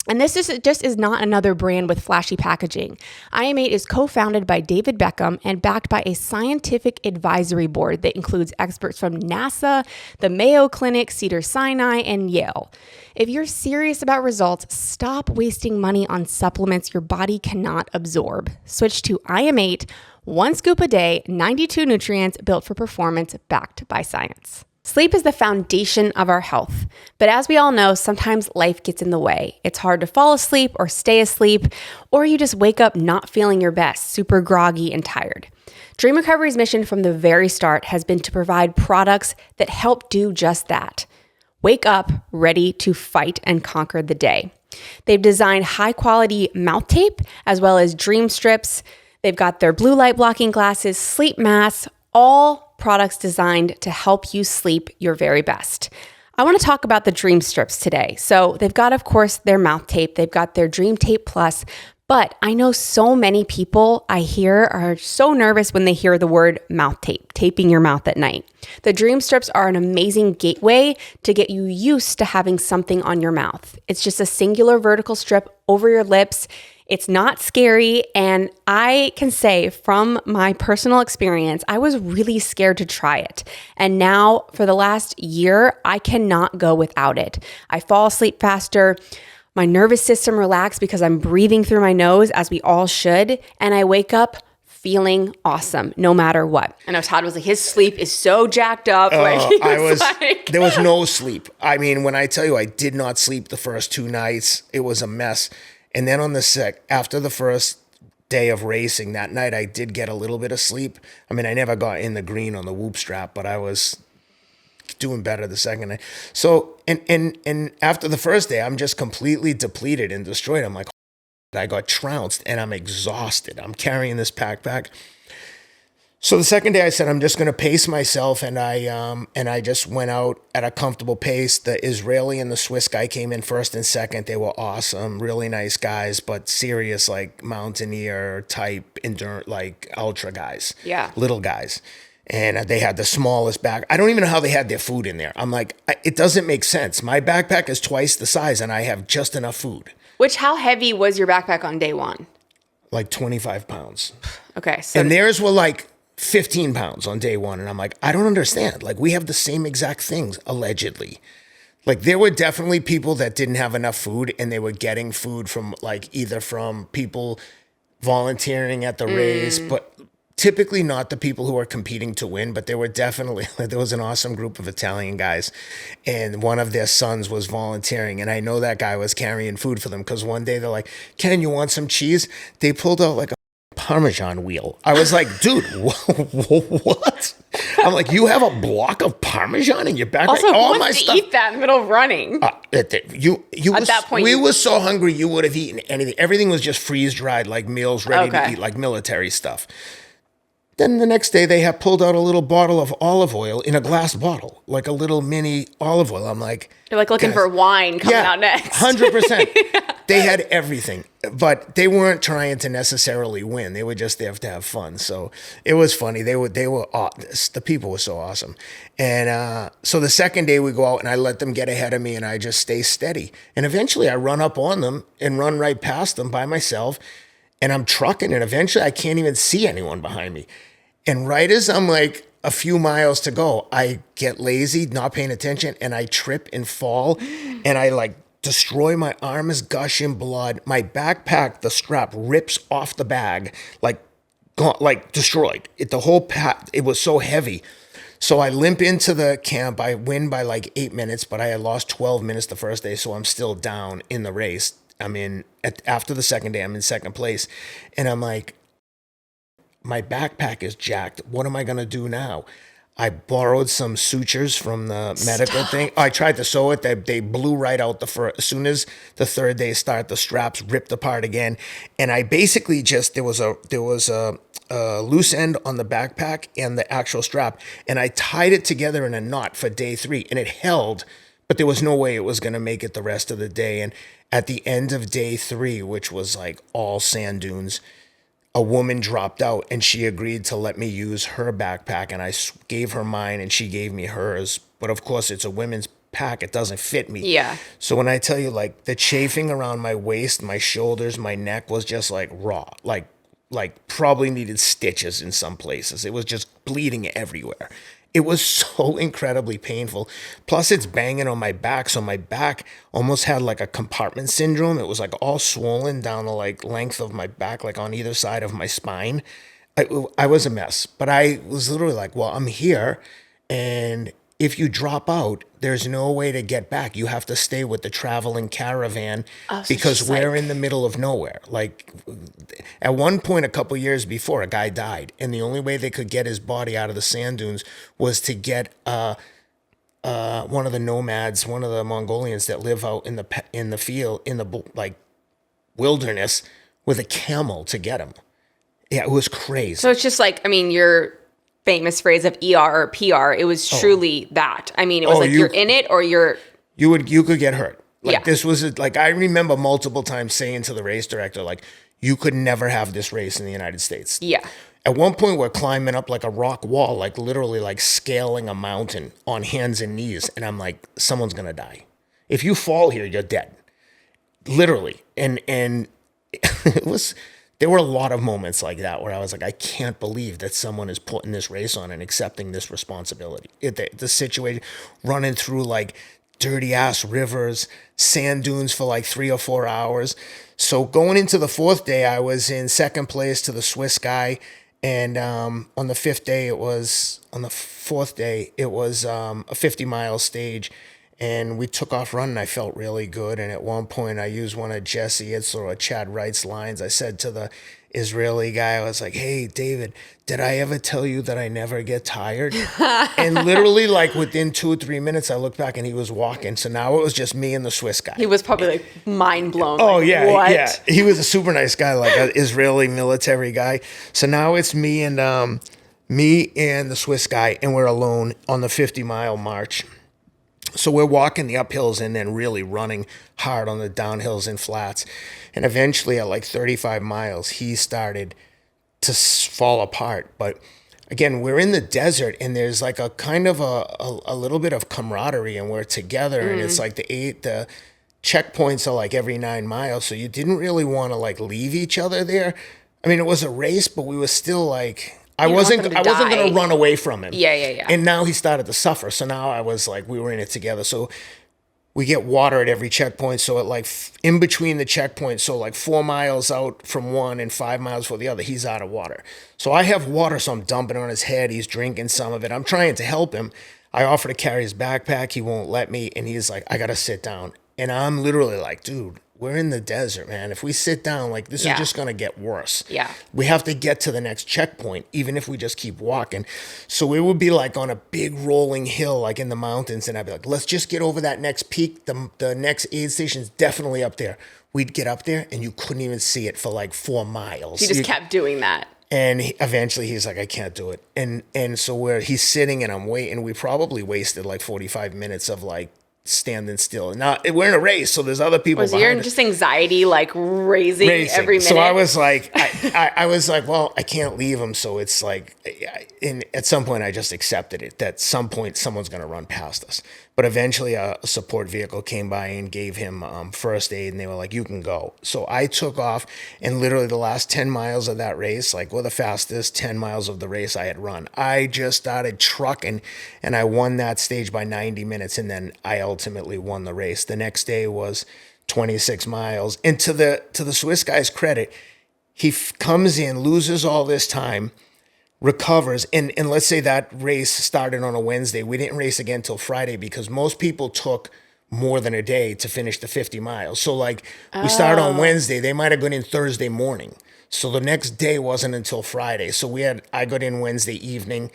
And this is not another brand with flashy packaging. IM8 is co-founded by David Beckham and backed by a scientific advisory board that includes experts from NASA, the Mayo Clinic, Cedars-Sinai, and Yale. If you're serious about results, stop wasting money on supplements your body cannot absorb. Switch to IM8, 1 scoop a day, 92 nutrients built for performance, backed by science. Sleep is the foundation of our health, but as we all know, sometimes life gets in the way. It's hard to fall asleep or stay asleep, or you just wake up not feeling your best, super groggy and tired. Dream Recovery's mission from the very start has been to provide products that help do just that. Wake up ready to fight and conquer the day. They've designed high-quality mouth tape as well as dream strips. They've got their blue light blocking glasses, sleep masks, all products designed to help you sleep your very best. I want to talk about the Dream Strips today. So they've got, of course, their mouth tape. They've got their Dream Tape Plus. But I know so many people I hear are so nervous when they hear the word mouth tape, taping your mouth at night. The Dream Strips are an amazing gateway to get you used to having something on your mouth. It's just a singular vertical strip over your lips. It's not scary, and I can say from my personal experience, I was really scared to try it. And now, for the last year, I cannot go without it. I fall asleep faster. My nervous system relaxes because I'm breathing through my nose, as we all should, and I wake up feeling awesome no matter what. I know Todd was like, his sleep is so jacked up. There was no sleep. I mean, when I tell you I did not sleep the first 2 nights, it was a mess. And then after the first day of racing, that night I did get a little bit of sleep. I mean, I never got in the green on the whoop strap, but I was doing better the second night. So, and after the first day, I'm just completely depleted and destroyed. I'm like, I got trounced and I'm exhausted. I'm carrying this backpack. So the second day I said, I'm just going to pace myself. And I just went out at a comfortable pace. The Israeli and the Swiss guy came in first and second. They were awesome, really nice guys, but serious, like mountaineer type, endurance, like ultra guys, little guys. And they had the smallest back. I don't even know how they had their food in there. I'm like, it doesn't make sense. My backpack is twice the size and I have just enough food. How heavy was your backpack on day one? Like 25 pounds. Okay. So and theirs were like 15 pounds on day one. And I'm like, I don't understand. Like, we have the same exact things, allegedly. Like, there were definitely people that didn't have enough food and they were getting food from either from people volunteering at the race, but typically not the people who are competing to win. But there was an awesome group of Italian guys and one of their sons was volunteering. And I know that guy was carrying food for them because one day they're like, Ken, you want some cheese? They pulled out like a Parmesan wheel. I was like, dude, what? I'm like, you have a block of Parmesan in your backpack? Also, who wants to eat that in the middle of running? We were so hungry, you would have eaten anything. Everything was just freeze dried, like meals ready to eat, like military stuff. Then the next day, they have pulled out a little bottle of olive oil in a glass bottle, like a little mini olive oil. I'm like, you're like looking for wine coming out next. 100%. They had everything, but they weren't trying to necessarily win. They were just there to have fun. So it was funny. The people were so awesome. And so the second day we go out and I let them get ahead of me and I just stay steady. And eventually I run up on them and run right past them by myself. And I'm trucking and eventually I can't even see anyone behind me. And right as I'm like a few miles to go, I get lazy, not paying attention, and I trip and fall. And I destroy my arm is gushing blood. My backpack, the strap rips off the bag, destroyed. It was so heavy. So I limp into the camp. I win by 8 minutes, but I had lost 12 minutes the first day. So I'm still down in the race. After the second day, I'm in second place. And I'm like, my backpack is jacked. What am I going to do now? I borrowed some sutures from the medical thing. I tried to sew it. They blew right out as soon as the third day start, the straps ripped apart again. And I basically just, there was a loose end on the backpack and the actual strap. And I tied it together in a knot for day 3 and it held, but there was no way it was going to make it the rest of the day. And at the end of day 3, which was like all sand dunes, a woman dropped out and she agreed to let me use her backpack, and I gave her mine and she gave me hers. But of course, it's a women's pack. It doesn't fit me. Yeah. So when I tell you, like, the chafing around my waist, my shoulders, my neck was just like raw, like probably needed stitches in some places. It was just bleeding everywhere. It was so incredibly painful. Plus, it's banging on my back. So my back almost had like a compartment syndrome. It was like all swollen down the like length of my back, like on either side of my spine. I was a mess. But I was literally like, well, I'm here. And if you drop out, there's no way to get back. You have to stay with the traveling caravan because we're in the middle of nowhere. Like, at one point a couple years before, a guy died, and the only way they could get his body out of the sand dunes was to get one of the nomads, one of the Mongolians that live out in the field, in the like wilderness, with a camel to get him. Yeah, it was crazy. So it's just like, I mean, your famous phrase of ER or PR, it was truly that. I mean, it was you're in it or you're... You could get hurt. Like, yeah. This was, like, I remember multiple times saying to the race director, like, you could never have this race in the United States. Yeah. At one point, we're climbing up like a rock wall, like literally like scaling a mountain on hands and knees. And I'm like, someone's going to die. If you fall here, you're dead. Literally. And it was... There were a lot of moments like that where I was like, I can't believe that someone is putting this race on and accepting this responsibility. The situation, running through like dirty ass rivers, sand dunes for like 3 or 4 hours. So going into the 4th day, I was in 2nd place to the Swiss guy. And on the 4th day, it was a 50-mile stage. And we took off running. I felt really good. And at one point, I used one of Jesse Itzler or Chad Wright's lines. I said to the Israeli guy, I was like, hey, David, did I ever tell you that I never get tired? And literally, like, within 2 or 3 minutes, I looked back and he was walking. So now it was just me and the Swiss guy. He was probably like mind blown. Oh, like, yeah. What? Yeah. He was a super nice guy, like an Israeli military guy. So now it's me and the Swiss guy, and we're alone on the 50-mile march. So we're walking the uphills and then really running hard on the downhills and flats. And eventually at like 35 miles, he started to fall apart. But again, we're in the desert and there's like a kind of a little bit of camaraderie, and we're together. And it's like the checkpoints are like every 9 miles. So you didn't really want to like leave each other there. I mean, it was a race, but we were still like... I wasn't going to run away from him. Yeah. And now he started to suffer. So now I was like, we were in it together. So we get water at every checkpoint. So at like in between the checkpoints, so like 4 miles out from one and 5 miles for the other, he's out of water. So I have water, so I'm dumping it on his head. He's drinking some of it. I'm trying to help him. I offer to carry his backpack. He won't let me. And he's like, I got to sit down. And I'm literally like, dude, we're in the desert, man. If we sit down, like, this is just going to get worse. Yeah. We have to get to the next checkpoint, even if we just keep walking. So it would be like on a big rolling hill, like in the mountains. And I'd be like, let's just get over that next peak. The next aid station is definitely up there. We'd get up there and you couldn't even see it for like 4 miles. He just kept doing that. And eventually he's like, I can't do it. And so he's sitting and I'm waiting. We probably wasted like 45 minutes of like standing still. Now we're in a race, so there's other people. Was your just anxiety like raising every minute? So I was like, I was like, well, I can't leave him. So it's like, at some point, I just accepted it that some point someone's going to run past us. But eventually, a support vehicle came by and gave him first aid, and they were like, you can go. So I took off, and literally the last 10 miles of that race, like the fastest 10 miles of the race I had run. I just started trucking, and I won that stage by 90 minutes, and then I ultimately won the race. The next day was 26 miles. And to the Swiss guy's credit, he comes in, loses all this time, recovers, and let's say that race started on a Wednesday. We didn't race again till Friday because most people took more than a day to finish the 50 miles. So like we started on Wednesday, they might have gone in Thursday morning. So the next day wasn't until Friday. So I got in Wednesday evening,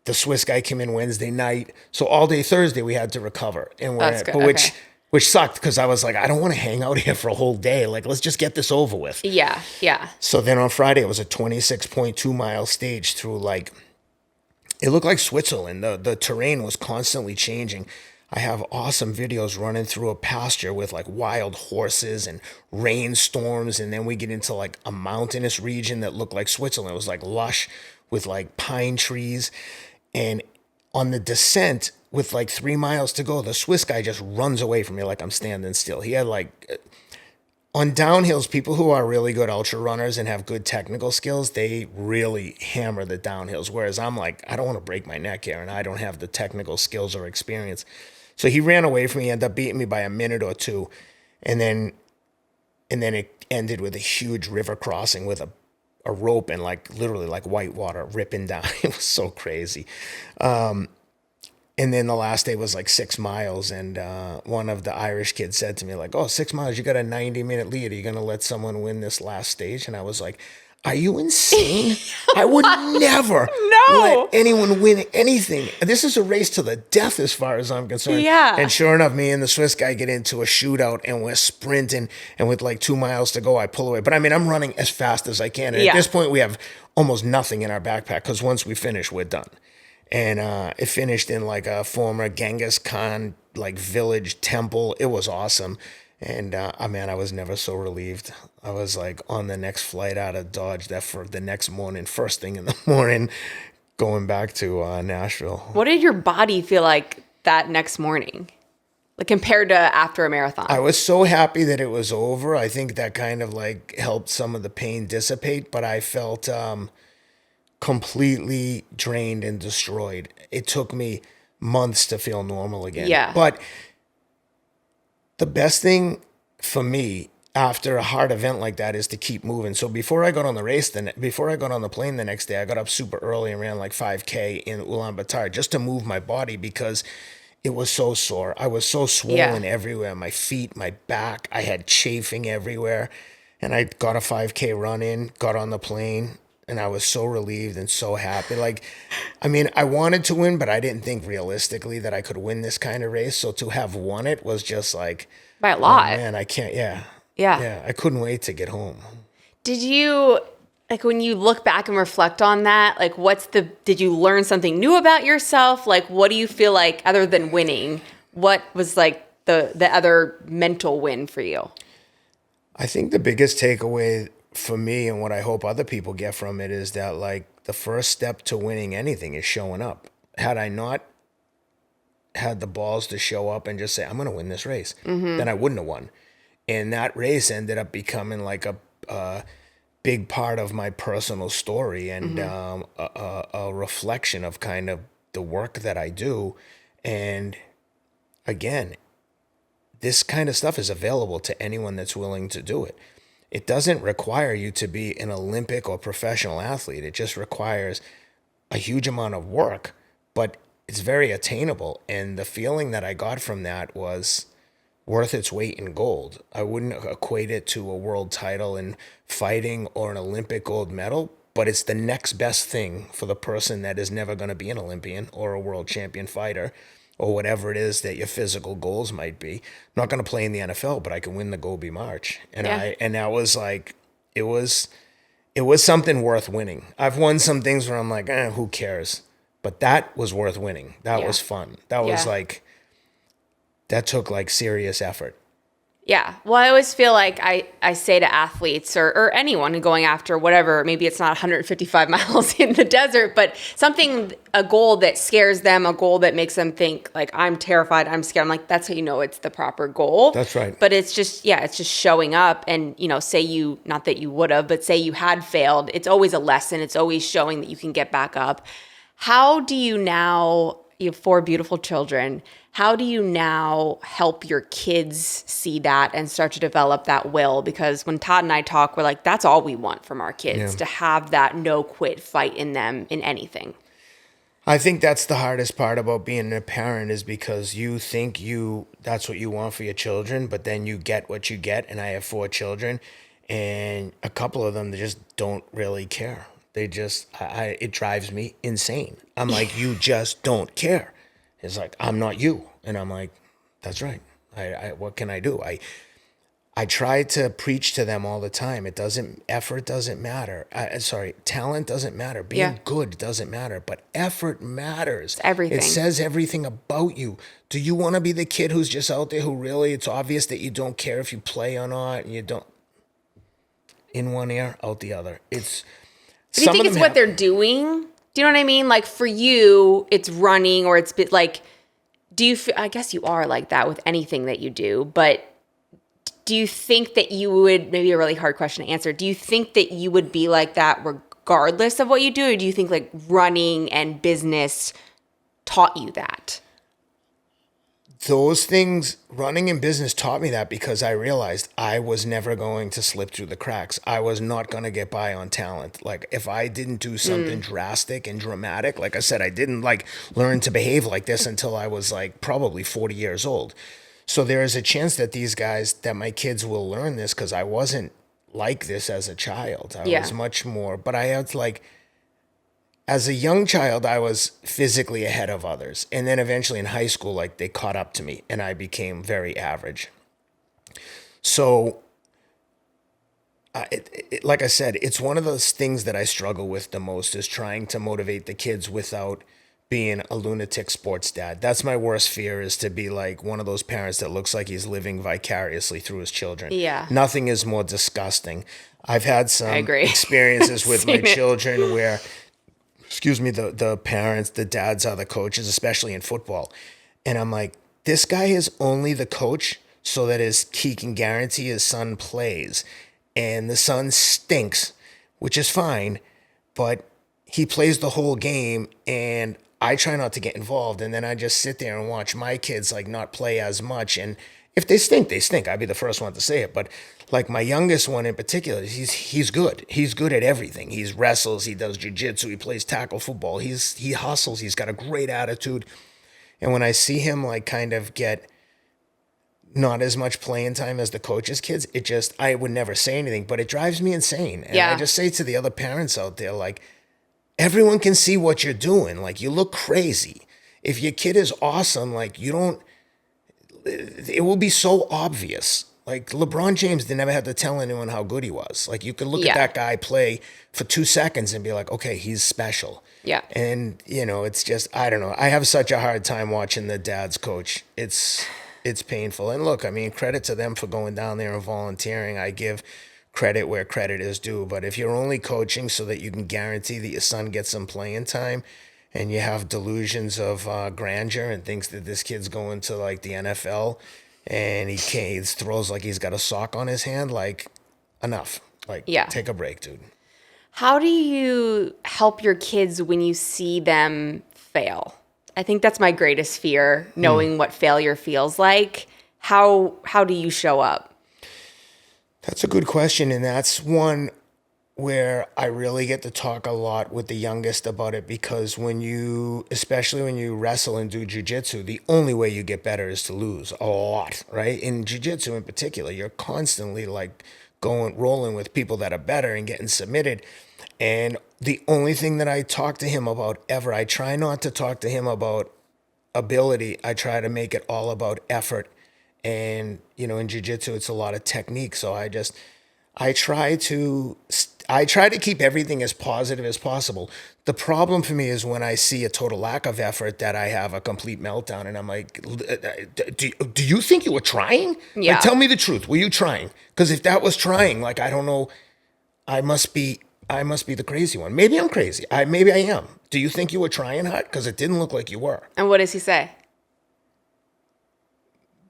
the Swiss guy came in Wednesday night. So all day Thursday we had to recover. And That's good. but Okay. which sucked because I was like, I don't want to hang out here for a whole day. Like, let's just get this over with. Yeah. Yeah. So then on Friday, it was a 26.2 mile stage through like, it looked like Switzerland. The terrain was constantly changing. I have awesome videos running through a pasture with like wild horses and rainstorms. And then we get into like a mountainous region that looked like Switzerland. It was like lush with like pine trees. And on the descent, with like 3 miles to go, the Swiss guy just runs away from me like I'm standing still. He had like, on downhills, people who are really good ultra runners and have good technical skills, they really hammer the downhills. Whereas I'm like, I don't want to break my neck here, and I don't have the technical skills or experience. So he ran away from me, ended up beating me by a minute or two, and then it ended with a huge river crossing with a rope and like literally like white water ripping down. It was so crazy. And then the last day was like 6 miles. And one of the Irish kids said to me, like, oh, 6 miles, you got a 90-minute lead. Are you going to let someone win this last stage? And I was like, are you insane? I would never let anyone win anything. This is a race to the death as far as I'm concerned. Yeah. And sure enough, me and the Swiss guy get into a shootout and we're sprinting. And with like 2 miles to go, I pull away. But I mean, I'm running as fast as I can. And at this point, we have almost nothing in our backpack because once we finish, we're done. And it finished in like a former Genghis Khan like village temple. It was awesome. And man, I was never so relieved. I was like on the next flight out of Dodge that for the next morning, first thing in the morning, going back to Nashville. What did your body feel like that next morning? Like compared to after a marathon? I was so happy that it was over. I think that kind of like helped some of the pain dissipate, but I felt completely drained and destroyed. It took me months to feel normal again. Yeah. But the best thing for me after a hard event like that is to keep moving. So before I got on the plane the next day, I got up super early and ran like 5K in Ulaanbaatar just to move my body because it was so sore. I was so swollen everywhere. My feet, my back, I had chafing everywhere. And I got a 5K run in, got on the plane, and I was so relieved and so happy. Like, I mean, I wanted to win, but I didn't think realistically that I could win this kind of race. So to have won it was just like, by a lot. oh man, I can't, Yeah. I couldn't wait to get home. Did you, like when you look back and reflect on that, like did you learn something new about yourself? Like, what do you feel like other than winning? What was like the other mental win for you? I think the biggest takeaway for me and what I hope other people get from it is that like the first step to winning anything is showing up. Had I not had the balls to show up and just say, I'm going to win this race, then I wouldn't have won. And that race ended up becoming like a big part of my personal story and a reflection of kind of the work that I do. And again, this kind of stuff is available to anyone that's willing to do it. It doesn't require you to be an Olympic or professional athlete. It just requires a huge amount of work, but it's very attainable. And the feeling that I got from that was worth its weight in gold. I wouldn't equate it to a world title in fighting or an Olympic gold medal, but it's the next best thing for the person that is never going to be an Olympian or a world champion fighter or whatever it is that your physical goals might be. I'm not going to play in the NFL, but I can win the Gobi March. And that was like, it was something worth winning. I've won some things where I'm like, who cares? But that was worth winning. That was fun. That was like, that took like serious effort. Yeah. Well, I always feel like I say to athletes or anyone going after whatever, maybe it's not 155 miles in the desert, but a goal that scares them, a goal that makes them think like, I'm terrified, I'm scared. I'm like, that's how you know it's the proper goal. That's right. But it's just showing up and, say not that you would have, but say you had failed. It's always a lesson. It's always showing that you can get back up. How do you now, you have 4 beautiful children, how do you now help your kids see that and start to develop that will? Because when Todd and I talk, we're like, that's all we want from our kids, to have that no quit fight in them in anything. I think that's the hardest part about being a parent is because you think that's what you want for your children, but then you get what you get. And I have 4 children and a couple of them, they just don't really care. It drives me insane. I'm like, you just don't care. It's like, I'm not you. And I'm like, that's right. What can I do? I try to preach to them all the time. Effort doesn't matter. Talent doesn't matter. Being good doesn't matter, but effort matters. It's everything. It says everything about you. Do you want to be the kid who's just out there who really, it's obvious that you don't care if you play or not, and you don't, in one ear, out the other. Do you think it's what they're doing? Do you know what I mean? Like for you, it's running or it's like, I guess you are like that with anything that you do, but do you think that you would, maybe a really hard question to answer, do you think that you would be like that regardless of what you do? Or do you think like running and business taught you that? Those things, running in business taught me that because I realized I was never going to slip through the cracks. I was not going to get by on talent. Like if I didn't do something drastic and dramatic, like I said, I didn't like learn to behave like this until I was like probably 40 years old. So there is a chance that that my kids will learn this because I wasn't like this as a child. I was much more, but I had like, as a young child, I was physically ahead of others. And then eventually in high school, like they caught up to me and I became very average. So like I said, it's one of those things that I struggle with the most is trying to motivate the kids without being a lunatic sports dad. That's my worst fear, is to be like one of those parents that looks like he's living vicariously through his children. Yeah. Nothing is more disgusting. I've had some experiences with my children where, the parents, the dads are the coaches, especially in football. And I'm like, this guy is only the coach so that he can guarantee his son plays. And the son stinks, which is fine, but he plays the whole game and I try not to get involved, and then I just sit there and watch my kids like not play as much. And if they stink, they stink. I'd be the first one to say it. But like my youngest one in particular, he's good. He's good at everything. He wrestles, he does jiu-jitsu, he plays tackle football. He hustles, he's got a great attitude. And when I see him like kind of get not as much playing time as the coach's kids, I would never say anything, but it drives me insane. And I just say to the other parents out there, like, everyone can see what you're doing. Like, you look crazy. If your kid is awesome, like, it will be so obvious. Like, LeBron James, they never had to tell anyone how good he was. Like, you could look at that guy play for 2 seconds and be like, okay, he's special. Yeah. And, it's just, I don't know. I have such a hard time watching the dads coach. It's painful. And look, I mean, credit to them for going down there and volunteering. I give credit where credit is due. But if you're only coaching so that you can guarantee that your son gets some playing time, and you have delusions of grandeur and thinks that this kid's going to like the NFL and he throws like he's got a sock on his hand, like, enough. Like, take a break, dude. How do you help your kids when you see them fail? I think that's my greatest fear, knowing what failure feels like. How do you show up? That's a good question, and that's one where I really get to talk a lot with the youngest about it, because especially when you wrestle and do jiu-jitsu, the only way you get better is to lose a lot, right? In jiu-jitsu in particular, you're constantly like rolling with people that are better and getting submitted. And the only thing that I talk to him about ever, I try not to talk to him about ability. I try to make it all about effort. And, in jiu-jitsu, it's a lot of technique. So I try to keep everything as positive as possible. The problem for me is when I see a total lack of effort, that I have a complete meltdown, and I'm like, do you think you were trying? Yeah. Like, tell me the truth. Were you trying? Because if that was trying, like, I don't know, I must be the crazy one. Maybe I'm crazy. Maybe I am. Do you think you were trying hard? Because it didn't look like you were. And what does he say?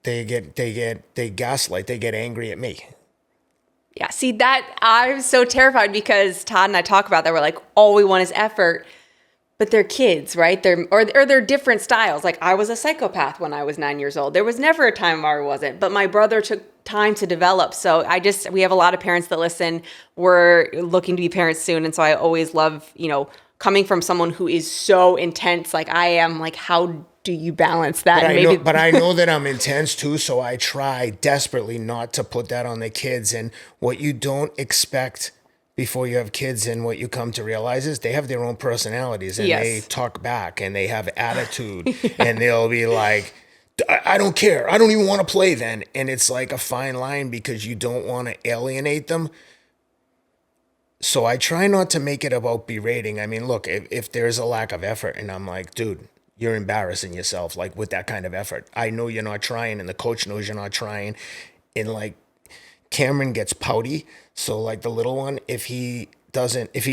They gaslight. They get angry at me. Yeah, see, that I'm so terrified, because Todd and I talk about that. We're like, all we want is effort, but they're kids, right? They're different styles. Like, I was a psychopath when I was 9 years old. There was never a time where I wasn't, but my brother took time to develop. So we have a lot of parents that listen. We're looking to be parents soon, and so I always love, coming from someone who is so intense like I am. Like, how do you balance that? But I know that I'm intense too, so I try desperately not to put that on the kids. And what you don't expect before you have kids, and what you come to realize is they have their own personalities, and they Yes. talk back, and they have attitude, and they'll be like, I don't care. I don't even want to play then. And it's like a fine line because you don't want to alienate them. So I try not to make it about berating. I mean, look, if there's a lack of effort and I'm like, dude, you're embarrassing yourself, like with that kind of effort. I know you're not trying, and the coach knows you're not trying. And like Cameron gets pouty. So like the little one, if he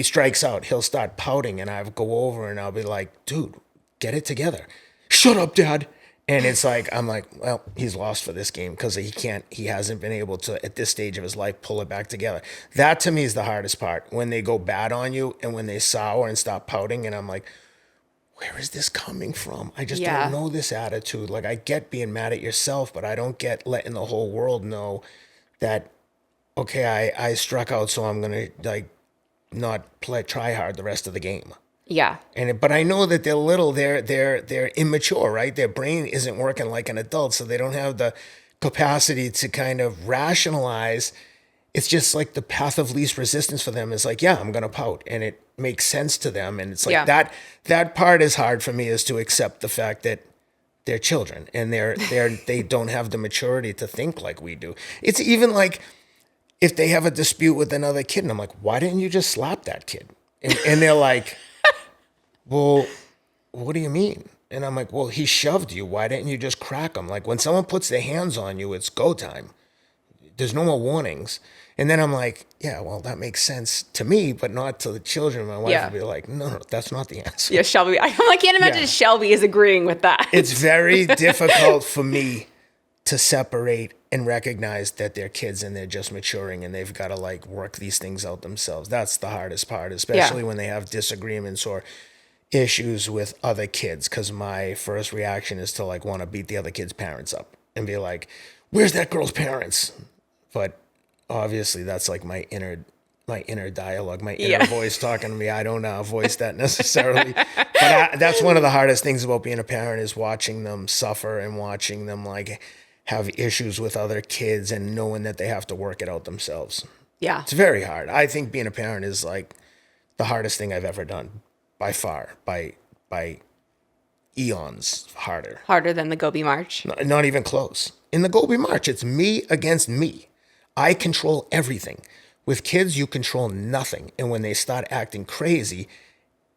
strikes out, he'll start pouting, and I'll go over and I'll be like, dude, get it together. Shut up, Dad. And it's like, I'm like, well, he's lost for this game because he hasn't been able to, at this stage of his life, pull it back together. That to me is the hardest part, when they go bad on you and when they sour and stop pouting. And I'm like, where is this coming from? I just don't know this attitude. Like, I get being mad at yourself, but I don't get letting the whole world know that, okay, I struck out, so I'm going to like not try hard the rest of the game. Yeah. But I know that they're little, they're immature, right? Their brain isn't working like an adult, so they don't have the capacity to kind of rationalize. It's just like the path of least resistance for them is like, yeah, I'm gonna pout, and it makes sense to them. And it's like that part is hard for me, is to accept the fact that they're children and they don't have the maturity to think like we do. It's even like if they have a dispute with another kid, and I'm like, why didn't you just slap that kid? And they're like, well, what do you mean? And I'm like, well, he shoved you. Why didn't you just crack him? Like, when someone puts their hands on you, it's go time. There's no more warnings. And then I'm like, yeah, well, that makes sense to me, but not to the children. My wife would be like, no, that's not the answer. Yeah, Shelby. I can't imagine Shelby is agreeing with that. It's very difficult for me to separate and recognize that they're kids and they're just maturing and they've got to like work these things out themselves. That's the hardest part, especially when they have disagreements or issues with other kids, because my first reaction is to like want to beat the other kid's parents up and be like, where's that girl's parents? But obviously that's like my inner dialogue, my inner voice talking to me. I don't voice that necessarily, but that's one of the hardest things about being a parent, is watching them suffer and watching them like have issues with other kids and knowing that they have to work it out themselves. Yeah. It's very hard. I think being a parent is like the hardest thing I've ever done. By far, by eons harder. Harder than the Gobi March? Not even close. In the Gobi March, it's me against me. I control everything. With kids, you control nothing. And when they start acting crazy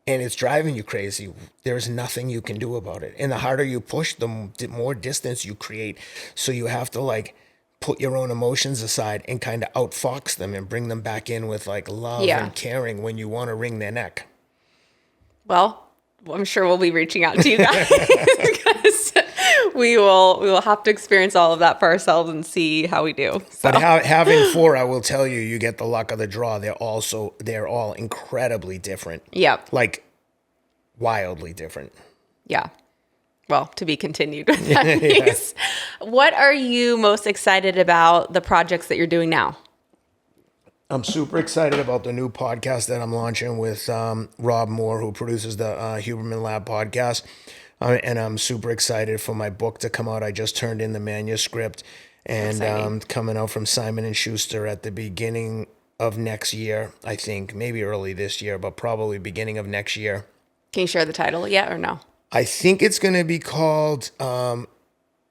and it's driving you crazy, there's nothing you can do about it. And the harder you push, the more distance you create. So you have to like put your own emotions aside and kind of outfox them and bring them back in with like love and caring when you want to wring their neck. Well, I'm sure we'll be reaching out to you guys because we will have to experience all of that for ourselves and see how we do. So. But having 4, I will tell you, you get the luck of the draw. They're all incredibly different. Yep. Like wildly different. Yeah. Well, to be continued with that piece. What are you most excited about the projects that you're doing now? I'm super excited about the new podcast that I'm launching with Rob Moore, who produces the Huberman Lab podcast. And I'm super excited for my book to come out. I just turned in the manuscript, and coming out from Simon & Schuster at the beginning of next year, I think. Maybe early this year, but probably beginning of next year. Can you share the title yet or no? I think it's going to be called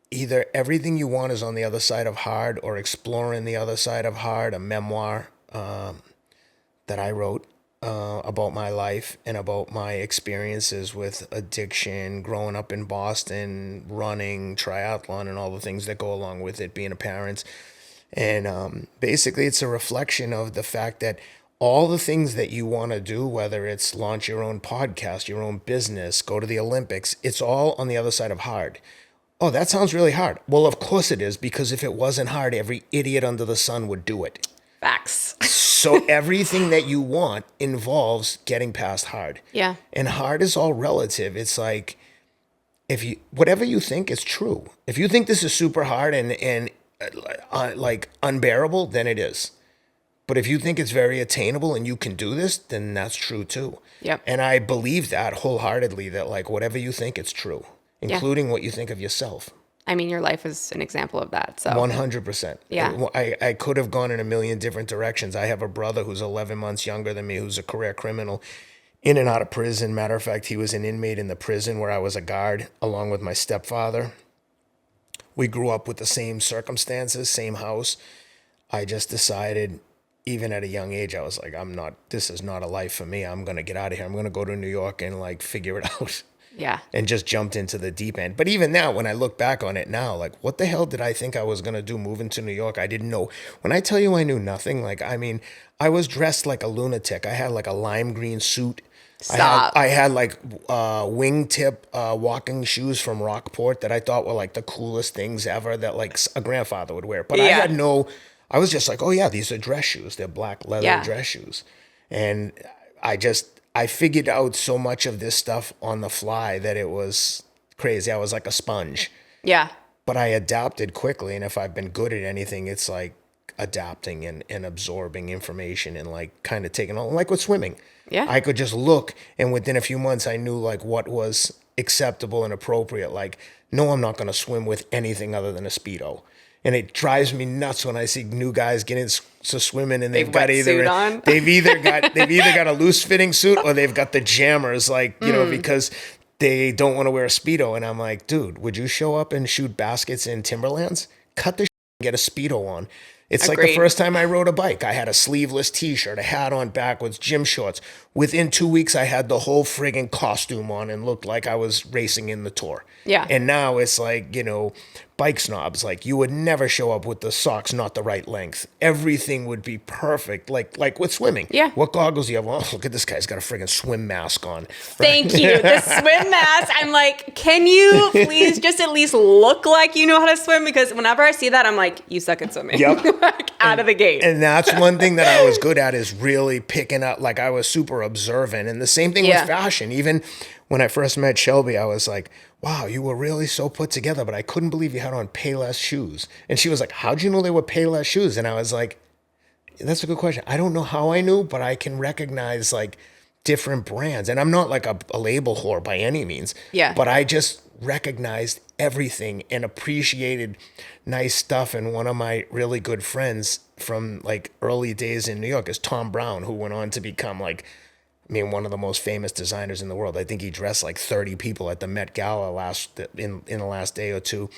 either Everything You Want Is on the Other Side of Hard or Exploring the Other Side of Hard, a memoir that I wrote about my life and about my experiences with addiction, growing up in Boston, running, triathlon, and all the things that go along with it, being a parent. And basically, it's a reflection of the fact that all the things that you want to do, whether it's launch your own podcast, your own business, go to the Olympics, it's all on the other side of hard. Oh, that sounds really hard. Well, of course it is, because if it wasn't hard, every idiot under the sun would do it. Facts. So everything that you want involves getting past hard. Yeah. And hard is all relative. It's like, whatever you think is true. If you think this is super hard and like unbearable, then it is. But if you think it's very attainable and you can do this, then that's true too. Yep. And I believe that wholeheartedly, that like whatever you think, it's true, including what you think of yourself. I mean, your life is an example of that. So 100%. Yeah. I could have gone in a million different directions. I have a brother who's 11 months younger than me, who's a career criminal, in and out of prison. Matter of fact, he was an inmate in the prison where I was a guard, along with my stepfather. We grew up with the same circumstances, same house. I just decided, even at a young age, I was like, this is not a life for me. I'm going to get out of here. I'm going to go to New York and like figure it out. yeah. And just jumped into the deep end. But even now, when I look back on it now, like, what the hell did I think I was going to do moving to New York? I didn't know. When I tell you I knew nothing, like, I mean, I was dressed like a lunatic. I had like a lime green suit. Stop. I had like wingtip walking shoes from Rockport that I thought were like the coolest things ever that like a grandfather would wear. But Yeah. I was just like, oh yeah, these are dress shoes. They're black leather dress shoes. And I figured out so much of this stuff on the fly that it was crazy. I was like a sponge. Yeah. But I adapted quickly. And if I've been good at anything, it's like adapting and absorbing information and like kind of taking on, like with swimming. Yeah. I could just look, and within a few months, I knew like what was acceptable and appropriate. Like, no, I'm not going to swim with anything other than a Speedo. And it drives me nuts when I see new guys get into swimming and they've got either got a loose fitting suit or they've got the jammers, like, you know, because they don't want to wear a Speedo. And I'm like, dude, would you show up and shoot baskets in Timberlands? Cut the and get a Speedo on. It's Agreed. like the first time I rode a bike. I had a sleeveless t-shirt, a hat on backwards, gym shorts. Within 2 weeks, I had the whole friggin' costume on and looked like I was racing in the Tour. Yeah. And now it's like, you know, bike snobs. Like, you would never show up with the socks not the right length. Everything would be perfect. Like with swimming. Yeah. What goggles do you have? Oh, look at this guy's got a friggin' swim mask on. Thank you. The swim mask. I'm like, can you please just at least look like you know how to swim? Because whenever I see that, I'm like, you suck at swimming. Yep. Like, out of the gate. And that's one thing that I was good at, is really picking up. Like, I was super observant. And the same thing with fashion. Even when I first met Shelby, I was like, wow, you were really so put together, but I couldn't believe you had on Payless shoes. And she was like, how'd you know they were Payless shoes? And I was like, that's a good question. I don't know how I knew, but I can recognize like different brands. And I'm not like a label whore by any means. Yeah. But I just recognized everything and appreciated nice stuff. And one of my really good friends from like early days in New York is Tom Brown, who went on to become like, I mean, one of the most famous designers in the world. I think he dressed like 30 people at the Met Gala in the last day or two.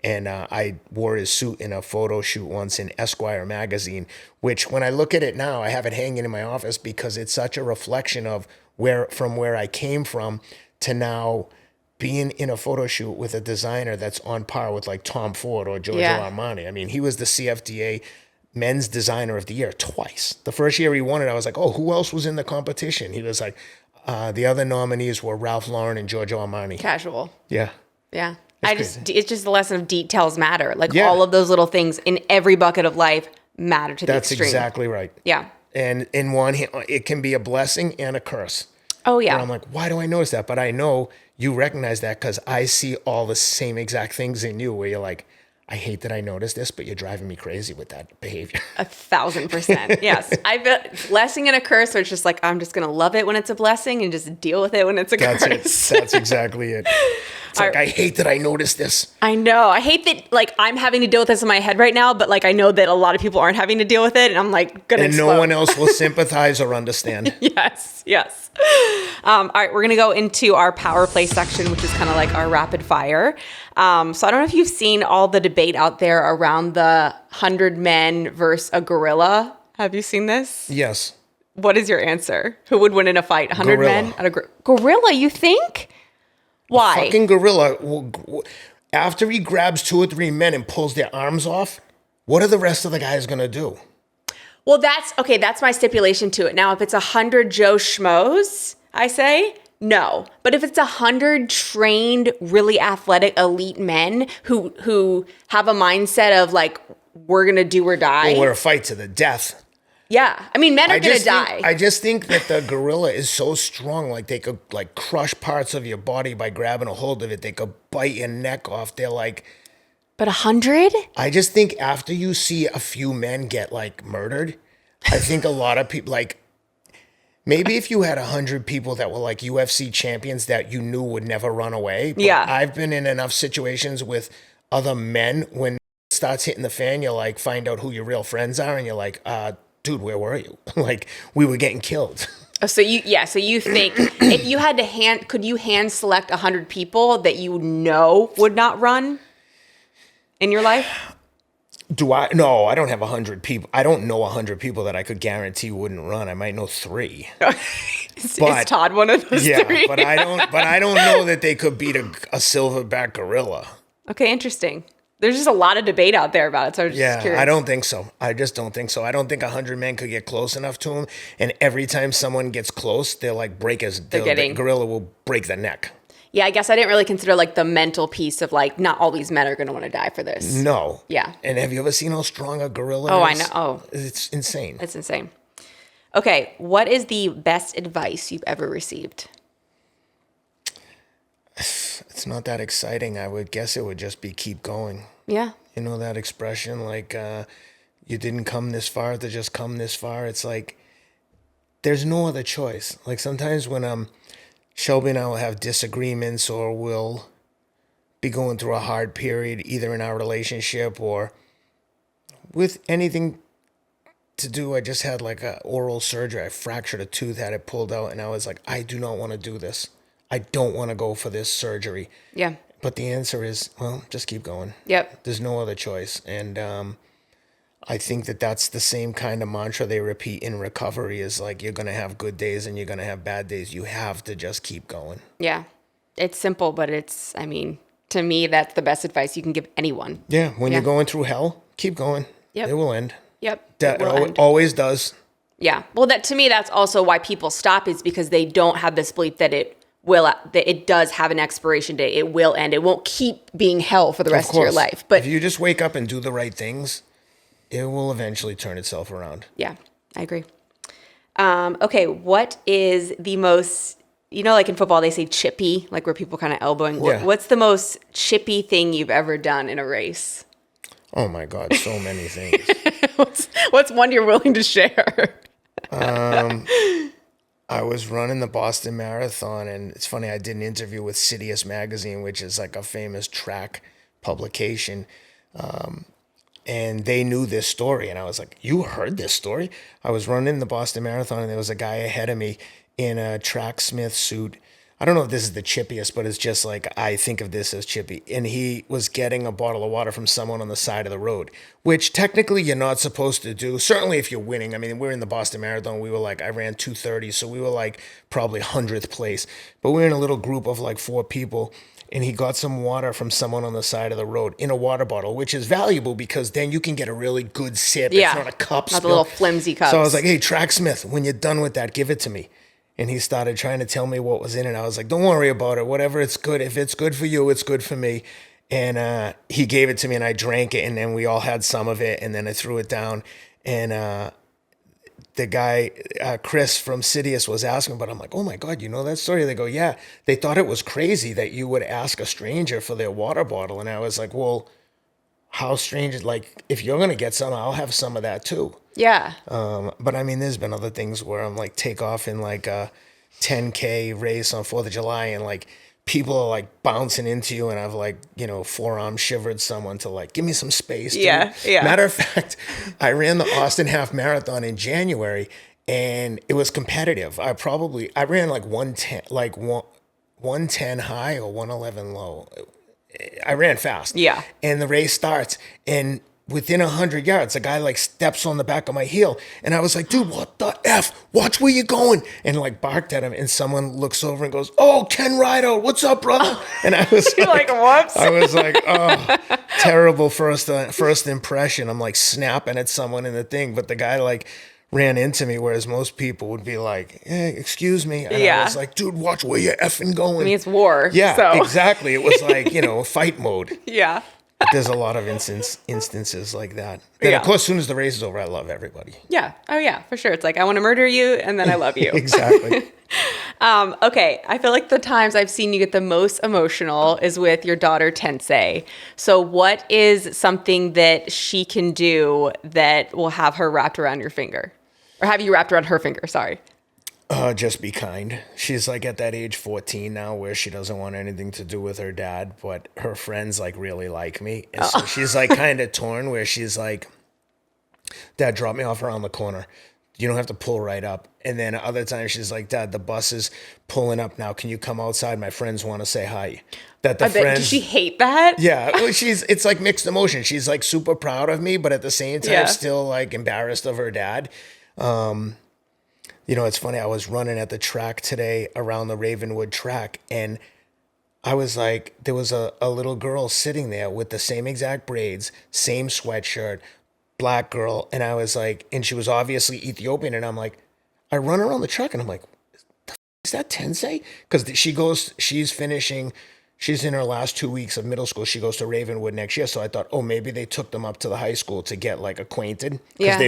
And I wore his suit in a photo shoot once in Esquire magazine, which when I look at it now, I have it hanging in my office because it's such a reflection of where I came from to now being in a photo shoot with a designer that's on par with like Tom Ford or Giorgio Armani. I mean, he was the CFDA Men's Designer of the Year twice. The first year he won it, I was like, oh, who else was in the competition? He was like, the other nominees were Ralph Lauren and Giorgio Armani. Casual. Yeah. Yeah. It's just the lesson of details matter. Like all of those little things in every bucket of life matter to the extreme. That's exactly right. Yeah. And in one hand, it can be a blessing and a curse. Oh, yeah. Where I'm like, why do I notice that? But I know you recognize that because I see all the same exact things in you where you're like, I hate that I noticed this, but you're driving me crazy with that behavior. 1,000%. Yes. I bet blessing and a curse, or it's just like, I'm just going to love it when it's a blessing and just deal with it when it's a curse. That's exactly it. It's like, I hate that I noticed this. I know. I hate that, like, I'm having to deal with this in my head right now, but, like, I know that a lot of people aren't having to deal with it, and I'm, like, going to explode. And no one else will sympathize or understand. Yes. All right, we're going to go into our power play section, which is kind of like our rapid fire. So I don't know if you've seen all the debate out there around the 100 men versus a gorilla. Have you seen this? Yes. What is your answer? Who would win in a fight? 100 Gorilla. men and a gorilla, you think? Why? Fucking gorilla. After he grabs 2 or 3 men and pulls their arms off, what are the rest of the guys going to do? Well, that's my stipulation to it. Now, if it's 100 Joe Schmoes, I say no. But if it's 100 trained, really athletic, elite men who have a mindset of like, we're going to do or die. Well, we're a fight to the death. Yeah. I mean, men are going to die. I just think that the gorilla is so strong. Like, they could like crush parts of your body by grabbing a hold of it. They could bite your neck off. They're like... But 100? I just think after you see a few men get like murdered, I think a lot of people, like, maybe if you had 100 people that were like UFC champions that you knew would never run away. But yeah. I've been in enough situations with other men, when it starts hitting the fan, you're like, find out who your real friends are, and you're like, dude, where were you? Like, we were getting killed. Oh, so you think if you had to could you hand select 100 people that you know would not run in your life? No, I don't have 100 people. I don't know 100 people that I could guarantee wouldn't run. I might know 3. Is Todd one of those 3? but I don't know that they could beat a silverback gorilla. Okay, interesting. There's just a lot of debate out there about it, so I'm just curious. I don't think so. I just don't think so. I don't think 100 men could get close enough to him. And every time someone gets close, they'll like the gorilla will break the neck. Yeah, I guess I didn't really consider like the mental piece of like not all these men are going to want to die for this. No. Yeah. And have you ever seen how strong a gorilla is? Oh, I know. Oh. It's insane. It's insane. Okay, what is the best advice you've ever received? It's not that exciting. I would guess it would just be keep going. Yeah. You know that expression, like, you didn't come this far to just come this far. It's like, there's no other choice. Like sometimes when Shelby and I will have disagreements or we'll be going through a hard period, either in our relationship or with anything to do. I just had like a oral surgery. I fractured a tooth, had it pulled out, and I was like, I do not want to do this. I don't want to go for this surgery. Yeah. But the answer is, well, just keep going. Yep. There's no other choice. And I think that's the same kind of mantra they repeat in recovery is like, you're going to have good days and you're going to have bad days. You have to just keep going. Yeah. It's simple, but to me, that's the best advice you can give anyone. Yeah. When you're going through hell, keep going. Yep. It will end. Yep. It always does. Yeah. Well, to me, that's also why people stop is because they don't have this belief that it does have an expiration date. It will end. It won't keep being hell for the rest of your life. But if you just wake up and do the right things, it will eventually turn itself around. Yeah, I agree. Okay, what is the most, like in football, they say chippy, like where people kind of elbowing. Yeah. What's the most chippy thing you've ever done in a race? Oh my God, so many things. What's one you're willing to share? I was running the Boston Marathon, and it's funny, I did an interview with Sidious Magazine, which is like a famous track publication. And they knew this story. And I was like, you heard this story? I was running the Boston Marathon, and there was a guy ahead of me in a tracksmith suit. I don't know if this is the chippiest, but it's just like, I think of this as chippy. And he was getting a bottle of water from someone on the side of the road, which technically you're not supposed to do. Certainly if you're winning. I mean, we're in the Boston Marathon. We were like, I ran 2:30. So we were like probably 100th place. But we were in a little group of like 4 people. And he got some water from someone on the side of the road in a water bottle, which is valuable because then you can get a really good sip. Yeah. It's not a cup Not spill. the little flimsy cups. So I was like, hey, Tracksmith, when you're done with that, give it to me. And he started trying to tell me what was in it. I was like, don't worry about it. Whatever, it's good. If it's good for you, it's good for me. And he gave it to me, and I drank it, and then we all had some of it, and then I threw it down. And the guy, Chris from Sidious, was asking, but I'm like, oh my God, you know that story? They go, yeah. They thought it was crazy that you would ask a stranger for their water bottle. And I was like, well, how strange? Like, if you're going to get some, I'll have some of that too. Yeah. But I mean, there's been other things where I'm like, take off in like a 10K race on 4th of July, and like people are like bouncing into you, and I've like, forearm shivered someone to like, give me some space. Dude. Yeah. Matter of fact, I ran the Austin Half Marathon in January, and it was competitive. I ran like 110 high or 111 low. I ran fast. Yeah. And the race starts, and within 100 yards, a guy like steps on the back of my heel, and I was like, dude, what the F? Watch where you're going. And like barked at him, and someone looks over and goes, oh, Ken Rideout, what's up, brother? And I was like, whoops. I was like, oh, terrible first impression. I'm like snapping at someone in the thing, but the guy like ran into me, whereas most people would be like, hey, excuse me. And I was like, dude, watch where you're effing going. I mean, it's war. Yeah, so. Exactly. It was like, fight mode. Yeah. There's a lot of instances like that. Then, of course, as soon as the race is over, I love everybody. Yeah. Oh, yeah, for sure. It's like, I want to murder you, and then I love you. Exactly. Okay. I feel like the times I've seen you get the most emotional is with your daughter, Tensei. So what is something that she can do that will have her wrapped around your finger? Or have you wrapped around her finger? Sorry. Just be kind. She's like at that age 14 now where she doesn't want anything to do with her dad, but her friends like really like me. And so she's like kind of torn where she's like, Dad, drop me off around the corner. You don't have to pull right up. And then other times she's like, Dad, the bus is pulling up now. Can you come outside? My friends want to say hi. That the friends. Does she hate that? Yeah, well, it's like mixed emotion. She's like super proud of me, but at the same time, Yeah. still like embarrassed of her dad. It's funny. I was running at the track today around the Ravenwood track, and I was like, there was a little girl sitting there with the same exact braids, same sweatshirt, black girl. And I was like, and she was obviously Ethiopian. And I'm like, I run around the truck and I'm like, is that Tensei? Because she's in her last 2 weeks of middle school. She goes to Ravenwood next year. So I thought, oh, maybe they took them up to the high school to get like acquainted. Because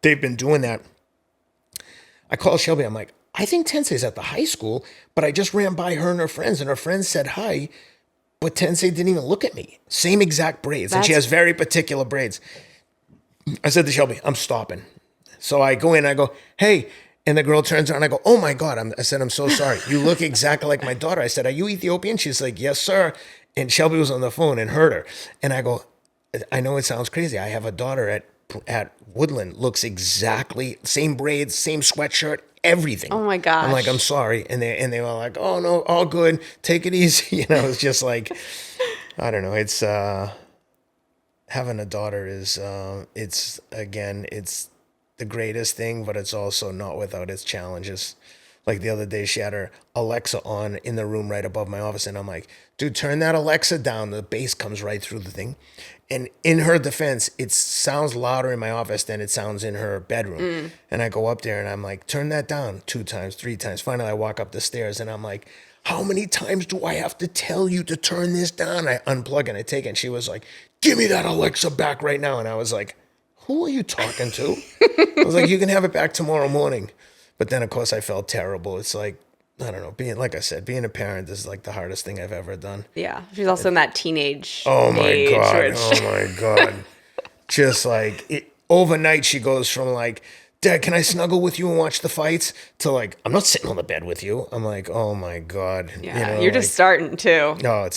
they've been doing that. I called Shelby. I'm like, I think Tensei's at the high school, but I just ran by her and her friends said hi, but Tensei didn't even look at me. Same exact braids. And she has very particular braids. I said to Shelby, I'm stopping. So I go in, I go, hey. And the girl turns around, I go, oh my God. I said, I'm so sorry. You look exactly like my daughter. I said, are you Ethiopian? She's like, yes, sir. And Shelby was on the phone and heard her. And I go, I know it sounds crazy. I have a daughter at Woodland, looks exactly, same braids, same sweatshirt, everything. Oh my gosh. I'm like, I'm sorry. And they were like, oh no, all good. Take it easy. It's just like, I don't know. It's, having a daughter is it's the greatest thing, but it's also not without its challenges. Like the other day, she had her Alexa on in the room right above my office, and I'm like, dude, turn that Alexa down. The bass comes right through the thing. And in her defense, it sounds louder in my office than it sounds in her bedroom. And I go up there and I'm like, turn that down 2 times, 3 times. Finally, I walk up the stairs and I'm like, how many times do I have to tell you to turn this down? I unplug and I take it. And she was like, give me that Alexa back right now. And I was like, who are you talking to? I was like, you can have it back tomorrow morning. But then, of course, I felt terrible. It's like, I don't know, being a parent is like the hardest thing I've ever done. Yeah. She's also in that teenage Oh my age, God. which... Oh my God. Just like overnight, she goes from like, Dad, can I snuggle with you and watch the fights? To like, I'm not sitting on the bed with you. I'm like, oh my God. Yeah, you're just starting too. No,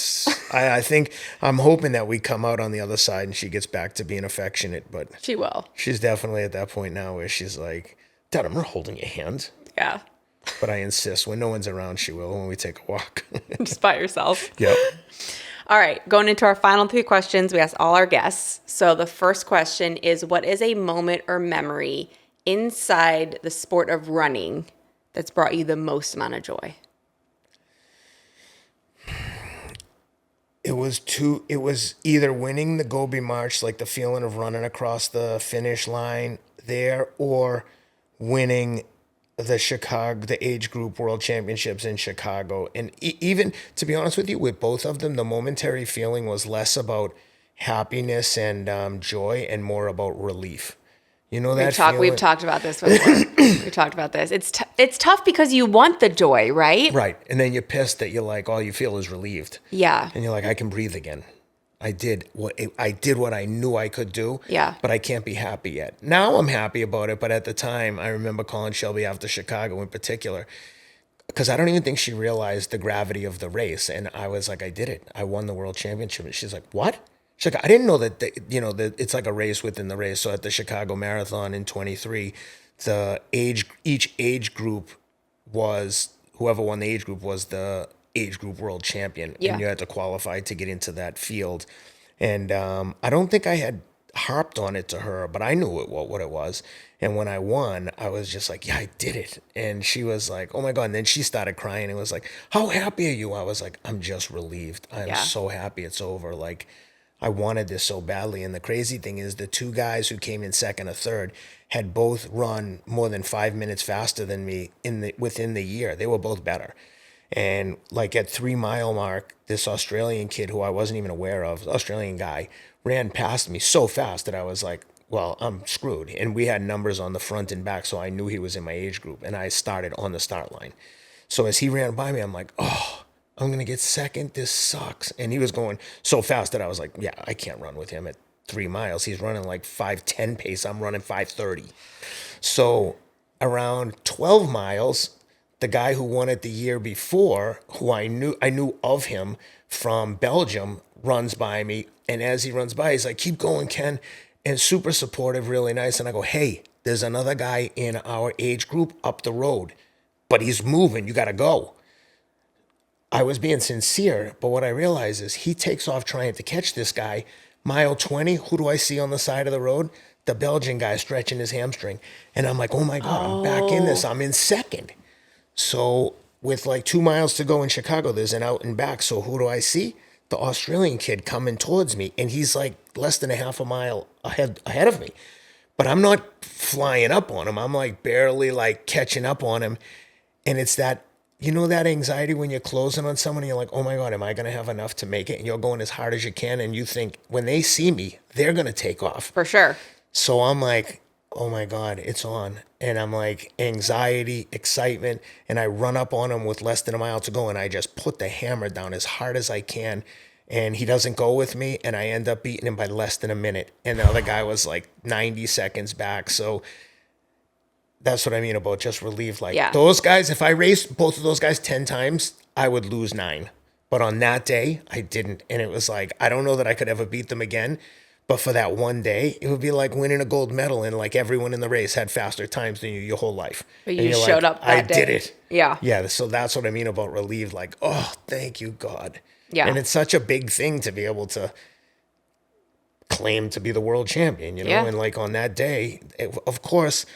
I think I'm hoping that we come out on the other side and she gets back to being affectionate, but She will. she's definitely at that point now where she's like, Dad, I'm not holding your hand. Yeah. But I insist when no one's around, she will when we take a walk. Just by yourself. Yep. All right. Going into our final 3 questions, we ask all our guests. So the first question is, what is a moment or memory inside the sport of running that's brought you the most amount of joy? It was either winning the Gobi March, like the feeling of running across the finish line there, or winning the age group world championships in Chicago. And even, to be honest with you, with both of them, the momentary feeling was less about happiness and joy and more about relief. You know that feeling? We've talked about this before. We've talked about this. It's tough because you want the joy, right? Right. And then you're pissed that you're like, all you feel is relieved. Yeah. And you're like, I can breathe again. I did what I knew I could do. Yeah. But I can't be happy yet. Now I'm happy about it. But at the time, I remember calling Shelby after Chicago in particular, because I don't even think she realized the gravity of the race. And I was like, I did it. I won the world championship. And she's like, what? She's like, I didn't know that, that it's like a race within the race. So at the Chicago Marathon in 23, each age group was, whoever won the age group was the age group world champion. Yeah. And you had to qualify to get into that field. And I don't think I had harped on it to her, but I knew what it was. And when I won, I was just like, yeah, I did it. And she was like, oh my God. And then she started crying and was like, how happy are you? I was like, I'm just relieved. I'm so happy it's over. Like, I wanted this so badly. And the crazy thing is the 2 guys who came in second or third had both run more than 5 minutes faster than me within the year. They were both better. And like at 3 mile mark, this Australian kid who I wasn't even aware of, Australian guy, ran past me so fast that I was like, well, I'm screwed. And we had numbers on the front and back, so I knew he was in my age group. And I started on the start line. So as he ran by me, I'm like, oh, I'm going to get second. This sucks. And he was going so fast that I was like, yeah, I can't run with him at 3 miles. He's running like 5:10 pace. I'm running 5:30. So around 12 miles, the guy who won it the year before, who I knew of him from Belgium, runs by me. And as he runs by, he's like, keep going, Ken. And super supportive, really nice. And I go, hey, there's another guy in our age group up the road, but he's moving. You got to go. I was being sincere, but what I realized is he takes off trying to catch this guy. Mile 20, who do I see on the side of the road? The Belgian guy stretching his hamstring. And I'm like, oh my God, I'm back in this. I'm in second. So with like 2 miles to go in Chicago, there's an out and back. So who do I see? The Australian kid coming towards me. And he's like less than a half a mile ahead of me. But I'm not flying up on him. I'm like barely like catching up on him. And it's that, you know, that anxiety when you're closing on someone and you're like, oh my God, am I going to have enough to make it? And you're going as hard as you can. And you think when they see me, they're going to take off. For sure. So I'm like, oh my God, it's on. And I'm like anxiety, excitement. And I run up on him with less than a mile to go. And I just put the hammer down as hard as I can. And he doesn't go with me. And I end up beating him by less than a minute. And the other guy was like 90 seconds back. So that's what I mean about just relieved. Like those guys, if I raced both of those guys 10 times, I would lose 9. But on that day, I didn't. And it was like, I don't know that I could ever beat them again. But for that one day, it would be like winning a gold medal and like everyone in the race had faster times than you your whole life. But you showed up that day. I did it. Yeah. Yeah. So that's what I mean about relieved. Like, oh, thank you, God. Yeah. And it's such a big thing to be able to claim to be the world champion, you know? Yeah. And like on that day, of course,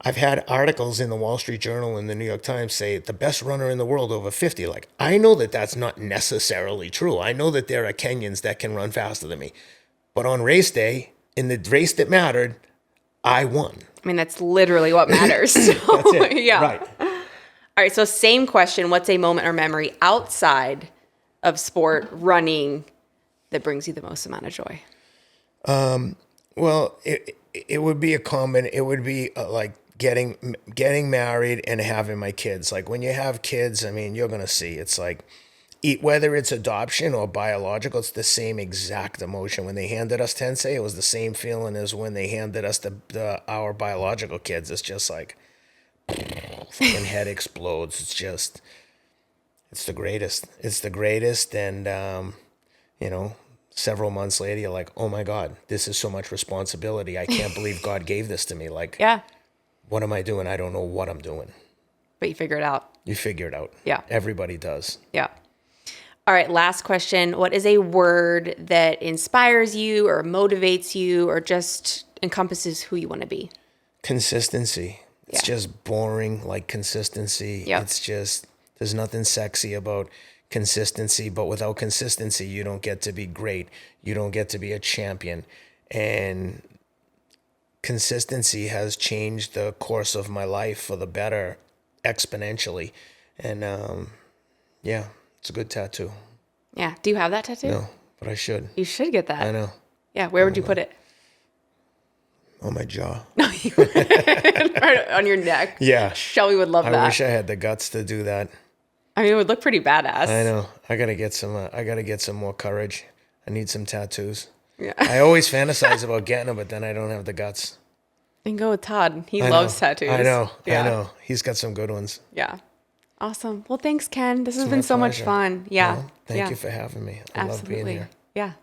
I've had articles in the Wall Street Journal and the New York Times say the best runner in the world over 50. Like, I know that that's not necessarily true. I know that there are Kenyans that can run faster than me. But on race day, in the race that mattered, I won. I mean, that's literally what matters. So, That's it. Yeah. Right. All right. So same question. What's a moment or memory outside of sport, running, that brings you the most amount of joy? Well, it would be it would be like getting married and having my kids. Like when you have kids, I mean, you're going to see it's like whether it's adoption or biological, it's the same exact emotion. When they handed us Tensei, it was the same feeling as when they handed us our biological kids. It's just like fucking head explodes. It's the greatest. It's the greatest. And, you know, several months later, you're like, oh my God, this is so much responsibility. I can't believe God gave this to me. Like, Yeah. what am I doing? I don't know what I'm doing. But you figure it out. You figure it out. Yeah. Everybody does. Yeah. All right. Last question. What is a word that inspires you or motivates you or just encompasses who you want to be? Consistency. It's just boring, like consistency. Yeah. It's just, there's nothing sexy about consistency, but without consistency, you don't get to be great. You don't get to be a champion. And consistency has changed the course of my life for the better exponentially. And yeah, it's a good tattoo. Yeah. Do you have that tattoo? No, but I should. You should get that. I know. Yeah. Where would you put it? On my jaw. Right on your neck. Yeah. Shelby would love that. I wish I had the guts to do that. I mean, it would look pretty badass. I know. I gotta get some more courage. I need some tattoos. Yeah. I always fantasize about getting them, but then I don't have the guts. You can go with Todd. He I loves know. tattoos. I know. Yeah. I know. He's got some good ones. Yeah. Awesome. Well, thanks, Ken. This has It's been my so much pleasure. fun. Yeah. Well, thank you for having me. I love being here. Yeah.